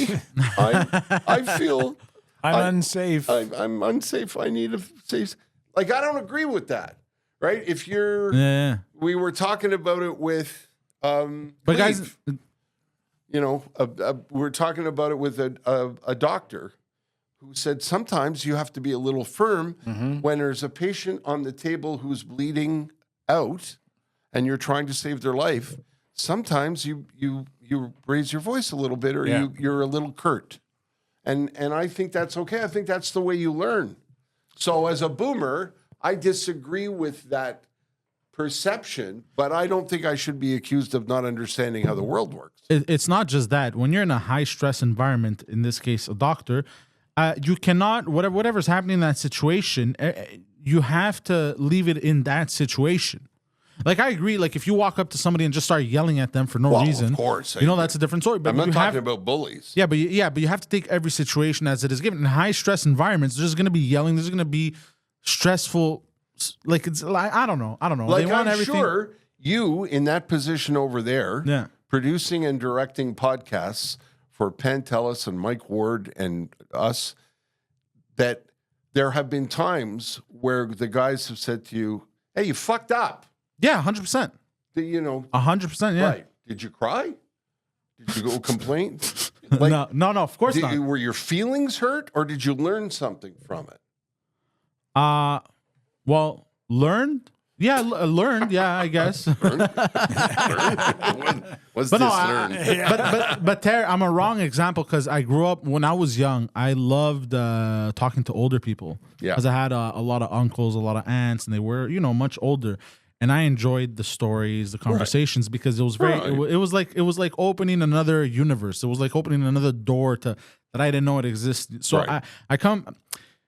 S2: I feel
S3: I'm unsafe.
S2: I'm unsafe. I need a safe." Like, I don't agree with that, right? If you're,
S4: Yeah.
S2: we were talking about it with,
S4: But guys,
S2: we're talking about it with a doctor who said sometimes you have to be a little firm when there's a patient on the table who's bleeding out and you're trying to save their life. Sometimes you raise your voice a little bit or you're a little curt. And I think that's okay. I think that's the way you learn. So as a boomer, I disagree with that perception, but I don't think I should be accused of not understanding how the world works.
S4: it's not just that. When you're in a high stress environment, in this case, a doctor, you cannot, whatever's happening in that situation, you have to leave it in that situation. Like, I agree. Like, if you walk up to somebody and just start yelling at them for no reason,
S2: of course,
S4: that's a different story. But
S2: I'm not
S4: you
S2: talking
S4: have,
S2: about bullies.
S4: yeah, but you have to take every situation as it is given. In high stress environments, there's going to be yelling. There's going to be stressful. Like, it's like, I don't know.
S2: Like,
S4: They want
S2: I'm
S4: everything.
S2: sure you in that position over there,
S4: Yeah.
S2: producing and directing podcasts for Pantelis and Mike Ward and us, that there have been times where the guys have said to you, "Hey, you fucked up."
S4: Yeah, 100%. 100%. Yeah.
S2: Right. Did you cry? Did you go complain? Like,
S4: No. Of course not.
S2: were your feelings hurt or did you learn something from it?
S4: Well, learned. Yeah, learned. Yeah, I guess.
S2: What's
S4: But
S2: this
S4: no,
S2: learn?
S4: but Terry, I'm a wrong example because I grew up when I was young. I loved talking to older people.
S2: Yeah.
S4: Because I had a lot of uncles, a lot of aunts, and they were much older, and I enjoyed the stories, the conversations because it was very.
S2: Right.
S4: It was like opening another universe. It was like opening another door that I didn't know it existed. So
S2: Right.
S4: I come,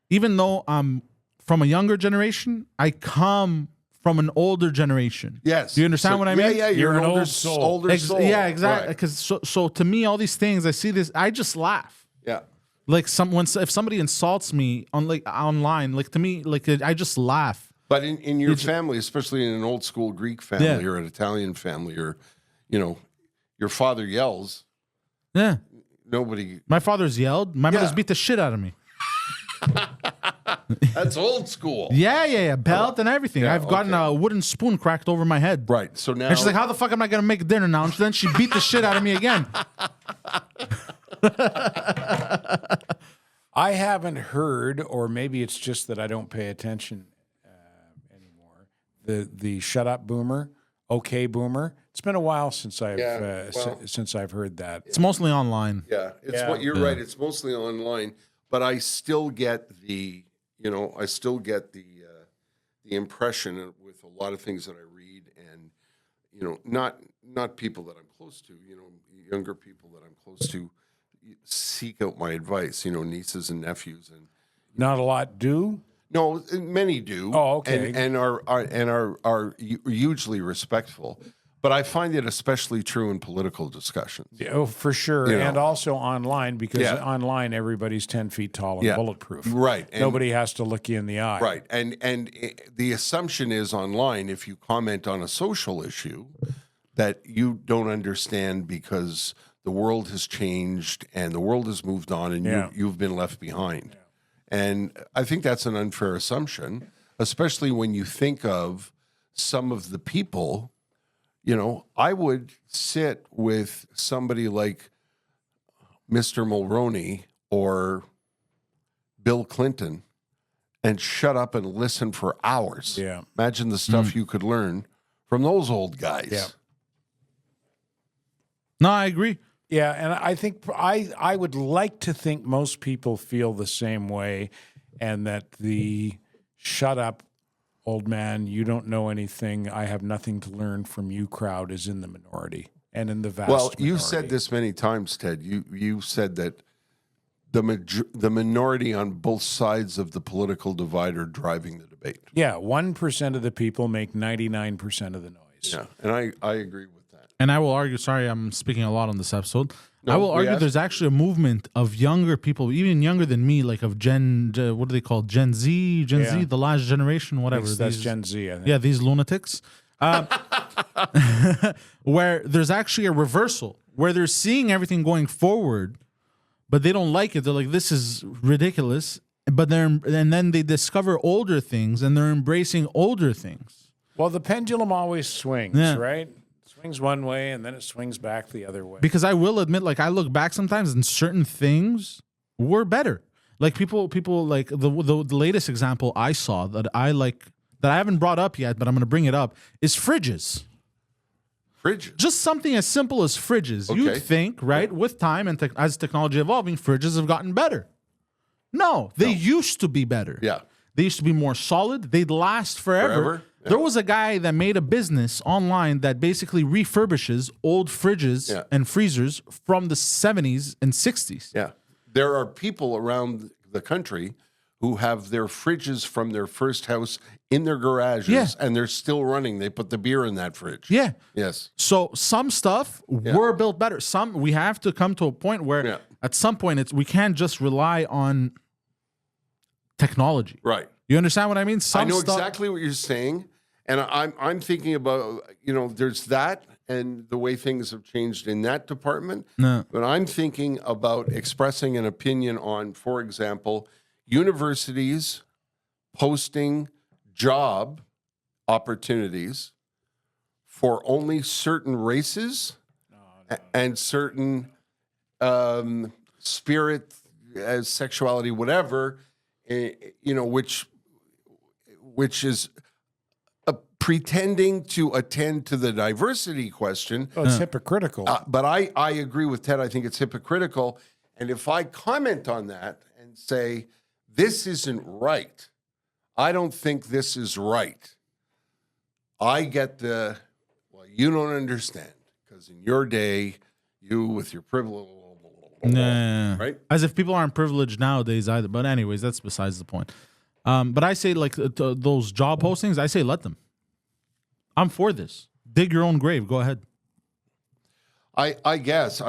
S4: even though I'm from a younger generation, I come from an older generation.
S2: Yes.
S4: Do you understand what I mean?
S2: Yeah,
S3: You're
S2: you're
S3: an
S2: an
S3: old soul.
S2: older soul.
S4: Yeah, exactly.
S2: Right.
S4: Because so to me, all these things, I see this, I just laugh.
S2: Yeah.
S4: Like if somebody insults me on like online, like to me, like I just laugh.
S2: But in your family, especially in an old school Greek family
S4: Yeah.
S2: or an Italian family, or your father yells,
S4: Yeah,
S2: nobody.
S4: my father's yelled. My mother's
S2: Yeah.
S4: beat the shit out of me.
S2: That's old school.
S4: Yeah, belt and everything.
S2: Yeah,
S4: I've gotten a wooden spoon cracked over my head.
S2: Right. So now
S4: And she's like, "How the fuck am I gonna make dinner now?" And then she beat the shit out of me again.
S3: I haven't heard, or maybe it's just that I don't pay attention anymore. The shut up boomer, okay boomer. It's been a while since I've since I've heard that.
S4: It's mostly online.
S2: Yeah, it's
S3: Yeah.
S2: what you're right. It's mostly online, but I still get the impression with a lot of things that I read, and not people that I'm close to, younger people that I'm close to seek out my advice, nieces and nephews, and
S3: Not a lot do.
S2: no, many do.
S3: Oh, okay.
S2: and are hugely respectful. But I find it especially true in political discussions.
S3: Oh, for sure.
S2: You know.
S3: And also online, because
S2: Yeah.
S3: online everybody's 10 feet tall and
S2: Yeah.
S3: bulletproof.
S2: Right. And-
S3: Nobody has to look you in the eye.
S2: Right. And the assumption is online, if you comment on a social issue, that you don't understand because the world has changed and the world has moved on and
S3: Yeah.
S2: you've been left behind. And I think that's an unfair assumption, especially when you think of some of the people. I would sit with somebody like Mr. Mulroney or Bill Clinton and shut up and listen for hours.
S3: Yeah.
S2: Imagine the stuff you could learn from those old guys.
S3: Yeah.
S4: No, I agree.
S3: Yeah, and I think I would like to think most people feel the same way, and that the shut up, old man, you don't know anything, I have nothing to learn from you crowd is in the minority and in the vast
S2: Well,
S3: minority.
S2: you said this many times, Ted. You said that the minority on both sides of the political divide are driving the debate.
S3: Yeah, 1% of the people make 99% of the noise.
S2: Yeah, and I agree with that.
S4: And I will argue, sorry, I'm speaking a lot on this episode. I will
S2: we
S4: argue
S2: asked-
S4: there's actually a movement of younger people, even younger than me, like of what do they call Gen Z,
S3: Yeah.
S4: the last generation, whatever.
S3: That's
S4: these-
S3: Gen Z, I think.
S4: Yeah, these lunatics. Where there's actually a reversal, where they're seeing everything going forward, but they don't like it. They're like, this is ridiculous. And then they discover older things and they're embracing older things.
S3: Well, the pendulum always swings,
S4: Yeah.
S3: right? It swings one way and then it swings back the other way.
S4: Because I will admit, like I look back sometimes and certain things were better. Like people like the latest example I saw that I like that I haven't brought up yet, but I'm going to bring it up is fridges.
S2: Fridges.
S4: Just something as simple as fridges.
S2: Okay.
S4: You'd think, right, with time and as technology evolving, fridges have gotten better. No, they used to be better.
S2: Yeah.
S4: They used to be more solid. They'd last forever.
S2: Forever, yeah.
S4: There was a guy that made a business online that basically refurbishes old fridges
S2: Yeah.
S4: and freezers from the 70s and 60s.
S2: Yeah. There are people around the country who have their fridges from their first house in their garages
S4: Yeah.
S2: and they're still running. They put the beer in that fridge.
S4: Yeah.
S2: Yes.
S4: So some stuff were built better. Some we have to come to a point where
S2: Yeah.
S4: at some point we can't just rely on technology.
S2: Right.
S4: You understand what I mean? Some
S2: I know
S4: stuff,
S2: exactly what you're saying. And I'm thinking about, there's that and the way things have changed in that department.
S4: No.
S2: But I'm thinking about expressing an opinion on, for example, universities posting job opportunities for only certain races and certain spirit, sexuality, whatever, which which is pretending to attend to the diversity question.
S3: Oh, it's hypocritical.
S2: But I agree with Ted. I think it's hypocritical. And if I comment on that and say, this isn't right, I don't think this is right, I get the, well, you don't understand. Because in your day, you with your privilege,
S4: Nah.
S2: right?
S4: As if people aren't privileged nowadays either. But anyways, that's besides the point. But I say like those job postings, I say let them. I'm for this. Dig your own grave. Go ahead.
S2: I guess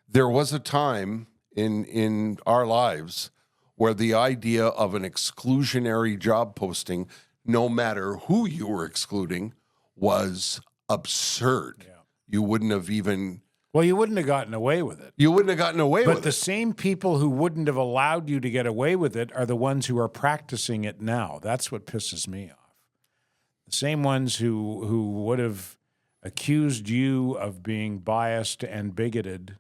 S2: there was a time in our lives where the idea of an exclusionary job posting, no matter who you were excluding, was absurd. Yeah. You wouldn't have even...
S3: Well, you wouldn't have gotten away with it.
S2: You wouldn't have gotten away with it.
S3: But the same people who wouldn't have allowed you to get away with it are the ones who are practicing it now. That's what pisses me off. The same ones who would have accused you of being biased and bigoted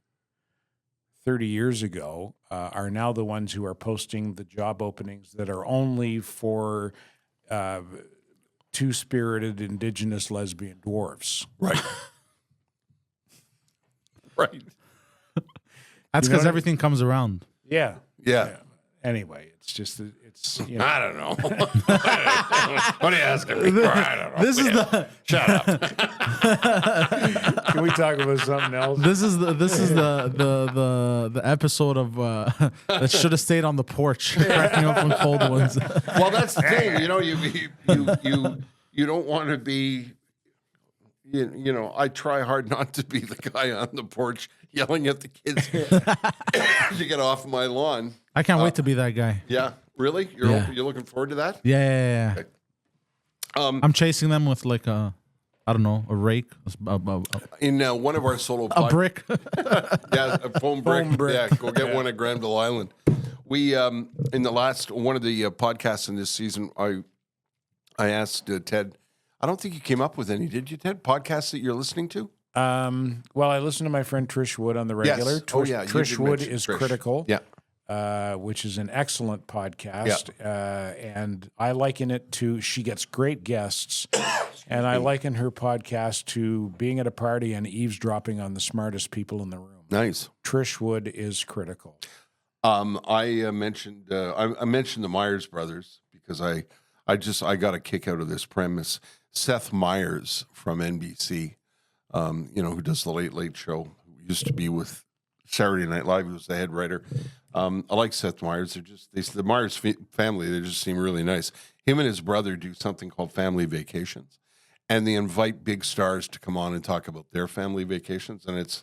S3: 30 years ago are now the ones who are posting the job openings that are only for two-spirited indigenous lesbian dwarfs.
S2: Right. Right.
S4: That's because everything comes around.
S3: Yeah.
S2: Yeah.
S3: Anyway, it's just it's
S2: I don't know. What are you asking me for? I don't know.
S4: This is the
S2: Shut up.
S3: Can we talk about something else?
S4: this is the episode of that should have stayed on the porch, cracking up on cold ones.
S2: Well, that's the thing. You know, you don't want to be. You know, I try hard not to be the guy on the porch yelling at the kids to get off my lawn.
S4: I can't wait to be that guy.
S2: Yeah, really? You're looking forward to that?
S4: Yeah.
S2: Okay.
S4: I'm chasing them with like a rake,
S2: In one of our solo
S4: a brick.
S2: yeah, a foam brick. Yeah, go get one at Granville Island. We in the last one of the podcasts in this season, I asked Ted. I don't think you came up with any, did you, Ted? Podcasts that you're listening to?
S3: Well, I listen to my friend Trish Wood on the regular.
S2: Yes.
S3: Trish Wood is
S2: Trish.
S3: Critical.
S2: Yeah.
S3: Which is an excellent podcast. And I liken it to, she gets great guests, and I liken her podcast to being at a party and eavesdropping on the smartest people in the room.
S2: Nice.
S3: Trish Wood is critical.
S2: I mentioned the Myers brothers because I got a kick out of this premise. Seth Meyers from NBC, who does the Late Late Show, who used to be with Saturday Night Live. He was the head writer. I like Seth Meyers. The Myers family. They just seem really nice. Him and his brother do something called Family Vacations, and they invite big stars to come on and talk about their family vacations, and it's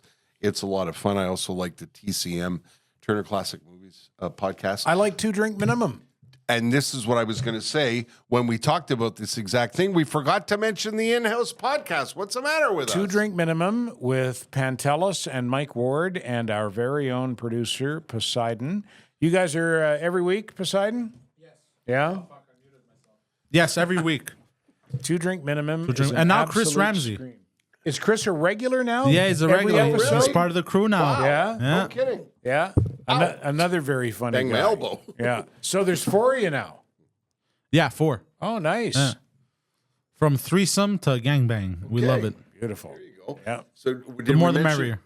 S2: a lot of fun. I also like the TCM Turner Classic Movies podcast.
S3: I like 2 Drink Minimum.
S2: And this is what I was going to say when we talked about this exact thing. We forgot to mention the in-house podcast. What's the matter with us?
S3: 2 Drink Minimum with Pantelis and Mike Ward and our very own producer, Poseidon. You guys are every week, Poseidon? Yes. Yeah?
S4: Yes, every week.
S3: 2 Drink Minimum.
S4: And now Chris Ramsey.
S3: Scream. Is Chris a regular now?
S4: Yeah, he's a regular.
S3: Episode?
S4: He's part of the crew now.
S2: Wow.
S3: Yeah?
S2: No kidding.
S3: Yeah. Another very funny
S2: Bang my
S3: guy.
S2: elbow.
S3: Yeah. So there's 4 of you now.
S4: Yeah, 4.
S3: Oh, nice.
S4: Yeah. From threesome to gangbang. We love it.
S3: Beautiful.
S2: There you go.
S3: Yeah.
S2: So
S4: The more the merrier.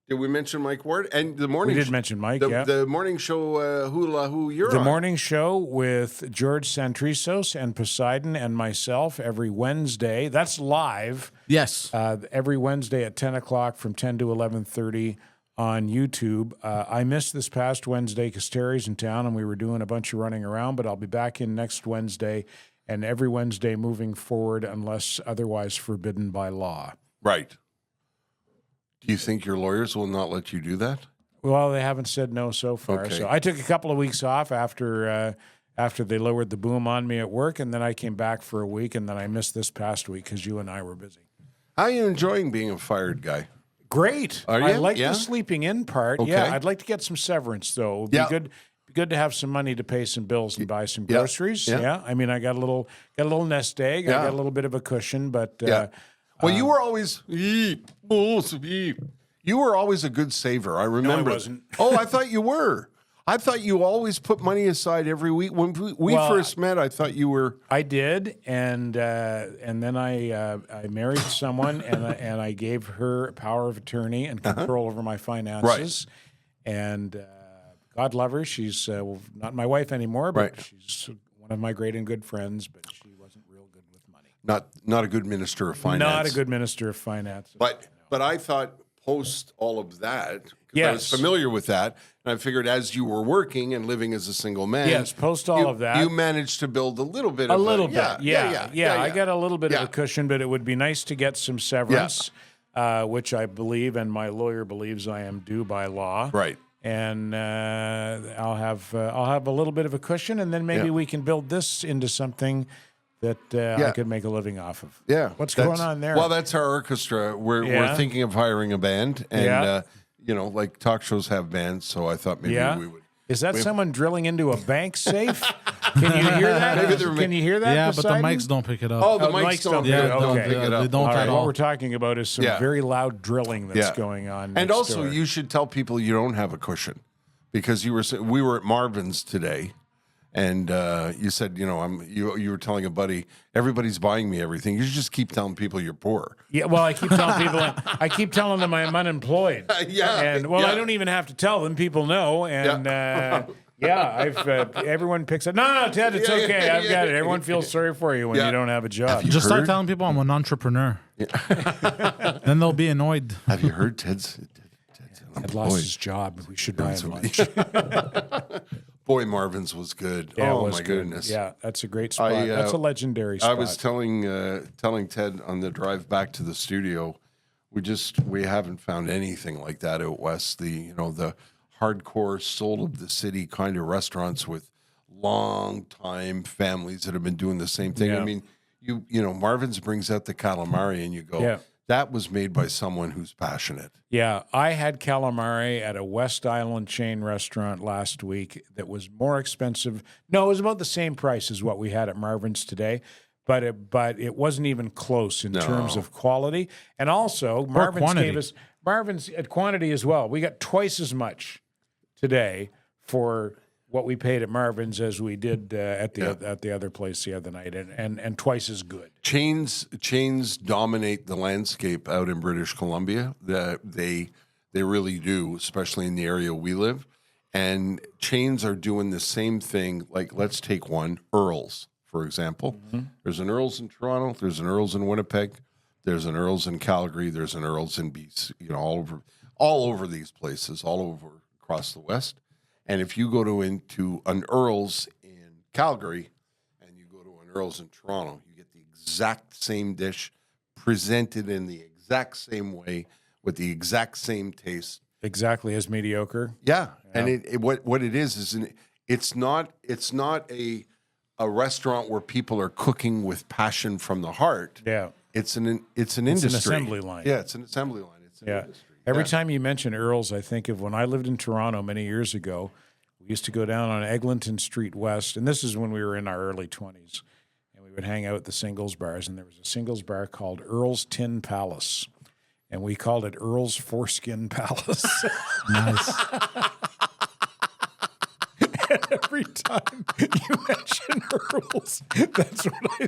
S2: Did we mention Mike Ward? And the morning
S3: We did mention Mike,
S2: the morning show, who you're
S3: The
S2: on.
S3: morning show with George Santrisos and Poseidon and myself every Wednesday. That's live.
S4: Yes.
S3: Every Wednesday at 10 o'clock from 10 to 11:30 on YouTube. I missed this past Wednesday because Terry's in town and we were doing a bunch of running around, but I'll be back in next Wednesday and every Wednesday moving forward unless otherwise forbidden by law.
S2: Right. Do you think your lawyers will not let you do that?
S3: Well, they haven't said no so far.
S2: Okay.
S3: So I took a couple of weeks off after they lowered the boom on me at work, and then I came back for a week, and then I missed this past week because you and I were busy.
S2: How are you enjoying being a fired guy?
S3: Great.
S2: Are you?
S3: I like
S2: Yeah?
S3: the sleeping in part.
S2: Okay.
S3: Yeah, I'd like to get some severance though. It'd
S2: Yeah.
S3: be good to have some money to pay some bills and buy some
S2: Yeah.
S3: groceries.
S2: Yeah.
S3: Yeah. I mean, I got a little nest egg. I
S2: Yeah.
S3: got a little bit of a cushion, but
S2: Yeah. Well, you were always you were always a good saver. I remember.
S3: wasn't.
S2: Oh, I thought you were. I thought you always put money aside every week. When we first met, I thought you were.
S3: I did, and then I married someone, and I gave her power of attorney and control over my finances. Right. And God love her. She's not my wife anymore, but she's one of my great and good friends. But she wasn't real good with money.
S2: Not a good minister of finance.
S3: Not a good minister of finance.
S2: But I thought post all of that. Yes. I was familiar with that, and I figured as you were working and living as a single man,
S3: post all of that,
S2: you managed to build a little bit.
S3: I got a little bit of a cushion, but it would be nice to get some severance, which I believe, and my lawyer believes I am due by law.
S2: Right.
S3: And I'll have a little bit of a cushion, and then maybe we can build this into something that I could make a living off of.
S2: Yeah.
S3: What's going on there?
S2: Well, that's our orchestra. We're thinking of hiring a band, and like talk shows have bands, so I thought maybe we would.
S3: Is that someone drilling into a bank safe? Can you hear that? Can you hear that?
S4: Yeah, but the mics don't pick it up.
S2: Oh, the mics don't pick it up.
S4: They don't at all.
S3: What we're talking about is some very loud drilling that's going on.
S2: And also, you should tell people you don't have a cushion, because we were at Marvin's today. And you said, you were telling a buddy, everybody's buying me everything. You should just keep telling people you're poor.
S3: Yeah, well, I keep telling them I'm unemployed. I don't even have to tell them. People know. And everyone picks up. No, Ted, it's okay. I've got it. Everyone feels sorry for you when you don't have a job.
S4: Just start telling people I'm an entrepreneur. Then they'll be annoyed.
S2: Have you heard Ted's
S3: Ted lost his job. We should buy him lunch.
S2: Boy, Marvin's was good.
S3: Yeah,
S2: oh, my goodness.
S3: Yeah, that's a great spot. That's a legendary spot.
S2: I was telling Ted on the drive back to the studio, we haven't found anything like that out west. The hardcore soul of the city kind of restaurants with long time families that have been doing the same thing. Yeah. I mean, Marvin's brings out the calamari and you go, that was made by someone who's passionate.
S3: Yeah, I had calamari at a West Island chain restaurant last week that was more expensive. No, it was about the same price as what we had at Marvin's today, but it wasn't even close in terms of quality. And also, Marvin's gave us Marvin's at quantity as well. We got twice as much today for what we paid at Marvin's as we did at the other place the other night, and twice as good.
S2: Chains dominate the landscape out in British Columbia. They really do, especially in the area we live. And chains are doing the same thing. Like, let's take one, Earl's, for example. Mm-hmm. There's an Earl's in Toronto. There's an Earl's in Winnipeg. There's an Earl's in Calgary. There's an Earl's in BC. All over these places, all over across the West. And if you go into an Earl's in Calgary and you go to an Earl's in Toronto, you get the exact same dish presented in the exact same way with the exact same taste.
S3: Exactly as mediocre.
S2: Yeah. And what it is it's not a restaurant where people are cooking with passion from the heart.
S3: Yeah.
S2: It's an industry.
S3: It's an assembly line.
S2: Yeah, it's an assembly line. It's an industry.
S3: Every time you mention Earl's, I think of when I lived in Toronto many years ago. We used to go down on Eglinton Street West, and this is when we were in our early 20s, and we would hang out at the singles bars, and there was a singles bar called Earl's Tin Palace, and we called it Earl's Foreskin Palace.
S4: Nice.
S3: And every time you mention Earl's, that's what I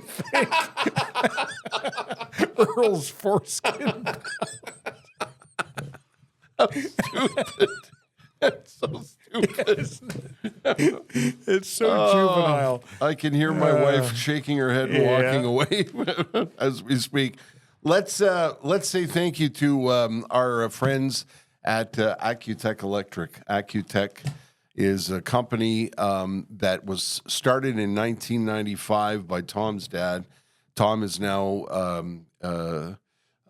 S3: think. Earl's Foreskin Palace.
S2: Stupid. That's so stupid.
S3: It's so juvenile.
S2: I can hear my wife shaking her head and walking away as we speak. Let's say thank you to our friends at Acutech Electric. Acutech is a company that was started in 1995 by Tom's dad. Tom is now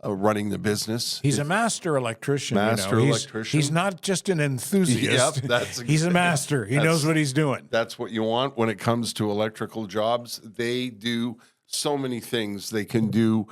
S2: running the business.
S3: He's a master electrician.
S2: Electrician.
S3: He's not just an enthusiast.
S2: Yep,
S3: he's a master. He knows what he's doing.
S2: That's what you want when it comes to electrical jobs. They do so many things. They can do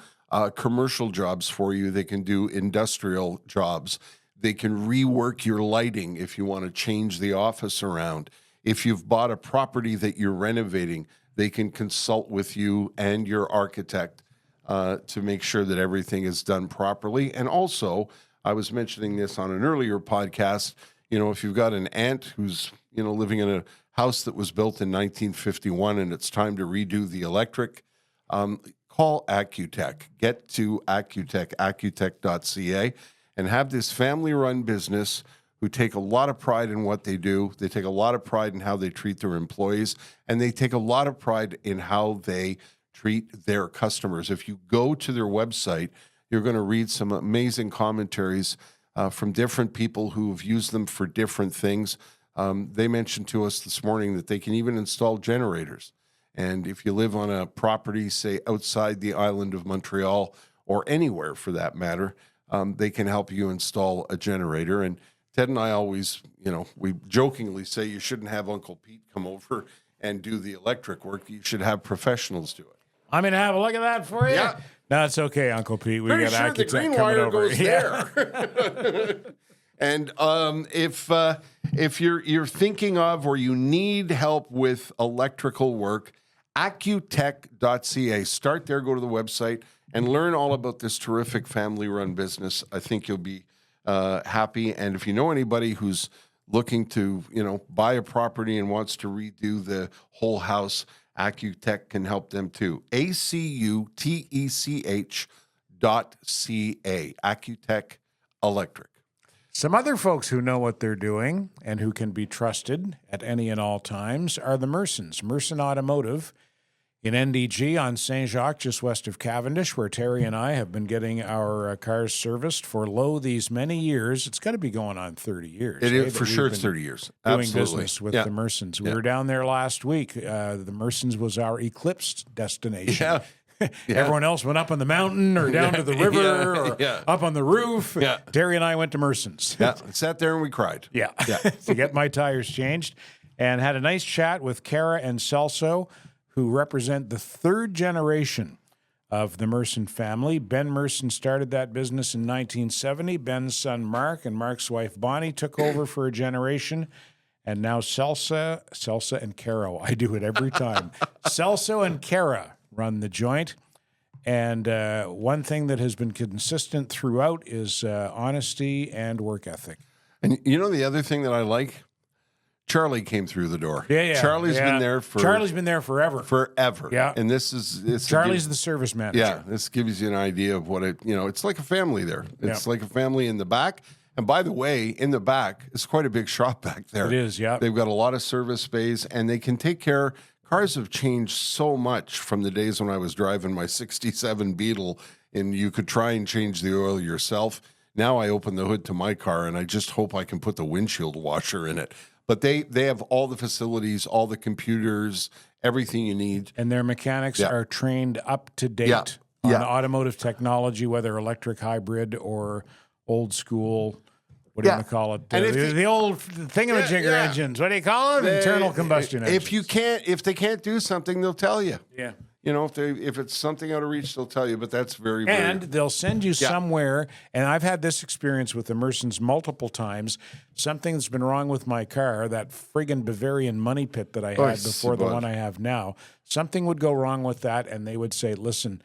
S2: commercial jobs for you. They can do industrial jobs. They can rework your lighting if you want to change the office around. If you've bought a property that you're renovating, they can consult with you and your architect to make sure that everything is done properly. And also, I was mentioning this on an earlier podcast, if you've got an aunt who's living in a house that was built in 1951 and it's time to redo the electric, call Acutech. Get to Acutech, acutech.ca, and have this family-run business who take a lot of pride in what they do. They take a lot of pride in how they treat their employees, and they take a lot of pride in how they treat their customers. If you go to their website, you're going to read some amazing commentaries from different people who have used them for different things. They mentioned to us this morning that they can even install generators. And if you live on a property, say, outside the island of Montreal or anywhere for that matter, they can help you install a generator. And Ted and I always, we jokingly say you shouldn't have Uncle Pete come over and do the electric work. You should have professionals do it.
S3: I'm going to have a look at that for you.
S2: Yeah.
S3: No, it's okay, Uncle Pete. We
S2: Pretty
S3: got
S2: sure the
S3: Acutech
S2: green
S3: coming
S2: wire
S3: over.
S2: goes there. And if you're thinking of or you need help with electrical work, Acutech.ca. Start there, go to the website, and learn all about this terrific family-run business. I think you'll be happy. And if you know anybody who's looking to, buy a property and wants to redo the whole house, Acutech can help them too. ACUTECH.ca. Acutech Electric.
S3: Some other folks who know what they're doing and who can be trusted at any and all times are the Mersons. Merson Automotive in NDG on Saint Jacques, just west of Cavendish, where Terry and I have been getting our cars serviced for these many years. It's got to be going on 30 years.
S2: It is, for sure it's 30 years.
S3: Doing
S2: Absolutely.
S3: business with the Mersons. We were down there last week. The Mersons was our eclipsed destination.
S2: Yeah.
S3: Everyone else went up on the mountain or down to the river or up on the roof.
S2: Yeah.
S3: Terry and I went to Merson's.
S2: Yeah, sat there and we cried.
S3: Yeah. To get my tires changed, and had a nice chat with Kara and Celso, who represent the third generation of the Merson family. Ben Merson started that business in 1970. Ben's son Mark and Mark's wife Bonnie took over for a generation. And now Celso and Kara, I do it every time. Celso and Kara run the joint. And one thing that has been consistent throughout is honesty and work ethic.
S2: And the other thing that I like? Charlie came through the door.
S3: Yeah.
S2: Charlie's been there
S3: forever.
S2: Forever.
S3: Yeah.
S2: And it's
S3: Charlie's the service manager.
S2: Yeah. This gives you an idea of what it's like a family there. It's like a family in the back. And by the way, in the back, it's quite a big shop back there.
S3: It is, yeah.
S2: They've got a lot of service space and they can take care. Cars have changed so much from the days when I was driving my 67 Beetle and you could try and change the oil yourself. Now I open the hood to my car and I just hope I can put the windshield washer in it. But they have all the facilities, all the computers, everything you need.
S3: And their mechanics are trained up to date on automotive technology, whether electric, hybrid, or old school. What do you want to call it? The old thingamajigger engines. What do you call them? Internal combustion engines.
S2: If they can't do something, they'll tell you.
S3: Yeah.
S2: If it's something out of reach, they'll tell you, but that's very, very...
S3: And they'll send you somewhere, and I've had this experience with the Mersons multiple times. Something's been wrong with my car, that friggin' Bavarian money pit that I had before the one I have now. Something would go wrong with that, and they would say, listen,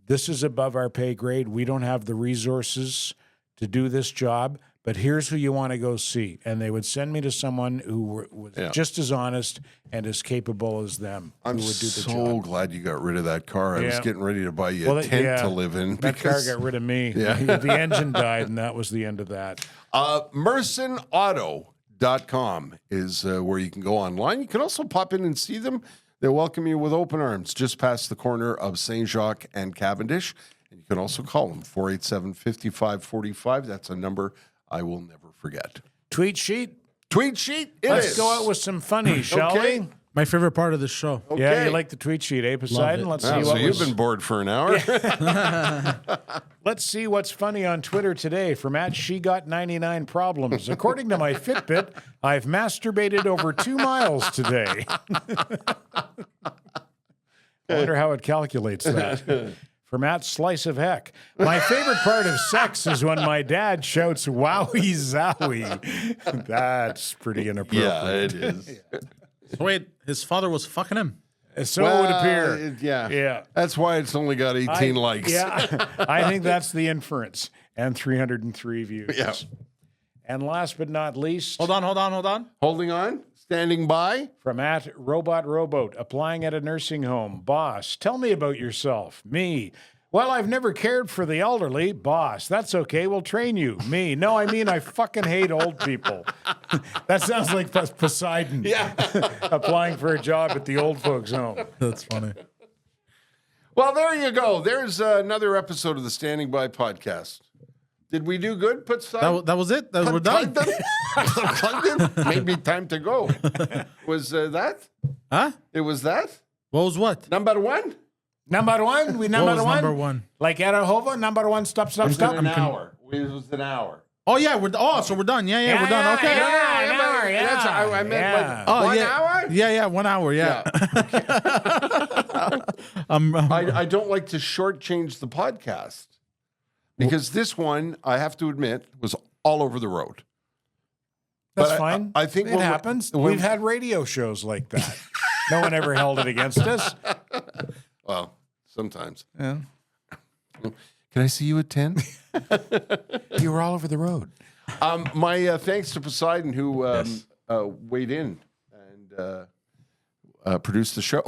S3: this is above our pay grade. We don't have the resources to do this job, but here's who you want to go see. And they would send me to someone who was just as honest and as capable as them.
S2: I'm
S3: who would do the
S2: so
S3: job.
S2: glad you got rid of that car. I was getting ready to buy you a tent to live in.
S3: That car got rid of me. Yeah. The engine died, and that was the end of that.
S2: MersonAuto.com is where you can go online. You can also pop in and see them. They'll welcome you with open arms just past the corner of Saint Jacques and Cavendish. And you can also call them, 487-5545. That's a number I will never forget.
S3: Tweet sheet.
S2: Let's
S3: go out with some funny, shall we?
S4: My favorite part of the show.
S2: Okay.
S3: Yeah, you like the tweet sheet, eh, Poseidon? Let's see what
S2: so you've been bored for an hour.
S3: Let's see what's funny on Twitter today from @SheGot99Problems. According to my Fitbit, I've masturbated over 2 miles today. I wonder how it calculates that. From @SliceOfHeck. My favorite part of sex is when my dad shouts, "Wowie zowie." That's pretty inappropriate.
S2: Yeah, it is.
S4: So wait, his father was fucking him.
S3: So it would appear.
S2: Yeah. That's why it's only got 18 likes.
S3: Yeah, I think that's the inference. And 303 views.
S2: Yeah.
S3: And last but not least.
S4: Hold on.
S2: Holding on? Standing by.
S3: From @RobotRowboat, applying at a nursing home. Boss, tell me about yourself. Me. Well, I've never cared for the elderly. Boss, that's okay. We'll train you. Me. No, I mean, I fucking hate old people. That sounds like Poseidon.
S2: Yeah.
S3: Applying for a job at the old folks' home.
S4: That's funny.
S2: Well, there you go. There's another episode of the Standing By podcast. Did we do good?
S4: That was it. We're done.
S2: Maybe time to go. Was that?
S4: Huh?
S2: It was that?
S4: What was what?
S2: Number one?
S3: Number one? We number
S4: What was
S3: one?
S4: number one?
S3: Like Arahova, number one, stop.
S2: It was an hour. It was an hour.
S4: Oh yeah, so we're done. Yeah, we're done. Okay.
S3: An hour, yeah.
S2: That's I meant like
S4: Oh,
S2: 1
S4: yeah.
S2: hour?
S4: Yeah, 1 hour. Yeah.
S2: I don't like to shortchange the podcast because this one, I have to admit, was all over the road.
S3: That's
S2: But
S3: fine.
S2: I think
S3: it happens. We've had radio shows like that. No one ever held it against us.
S2: Well, sometimes.
S3: Yeah.
S2: Can I see you at 10?
S3: You were all over the road.
S2: My thanks to Poseidon who weighed in and produced the show.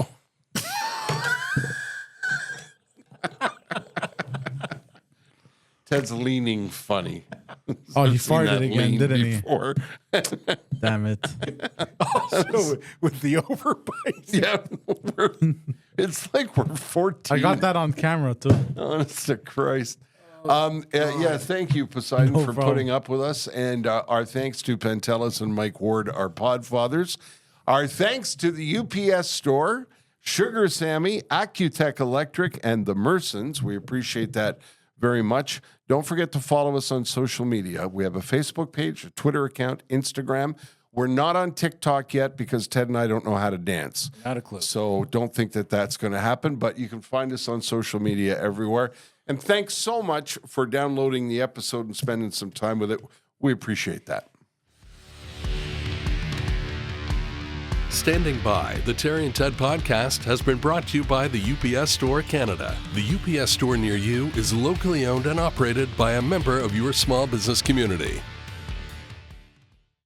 S2: Ted's leaning funny.
S4: Oh, he
S2: I've seen that
S4: farted again,
S2: lean
S4: didn't he?
S2: before.
S4: Damn it.
S3: Also, with the overbites.
S2: Yeah, it's like we're 14.
S4: I got that on camera too.
S2: Honest to Christ. Yeah, thank you, Poseidon,
S4: No
S2: for
S4: problem.
S2: putting up with us. And our thanks to Pantelis and Mike Ward, our podfathers. Our thanks to the UPS store, Sugar Sammy, Acutech Electric, and the Mersons. We appreciate that very much. Don't forget to follow us on social media. We have a Facebook page, a Twitter account, Instagram. We're not on TikTok yet because Ted and I don't know how to dance.
S3: Not a clue.
S2: So don't think that that's going to happen, but you can find us on social media everywhere. And thanks so much for downloading the episode and spending some time with it. We appreciate that.
S1: Standing By, the Terry and Ted podcast has been brought to you by the UPS Store Canada. The UPS store near you is locally owned and operated by a member of your small business community.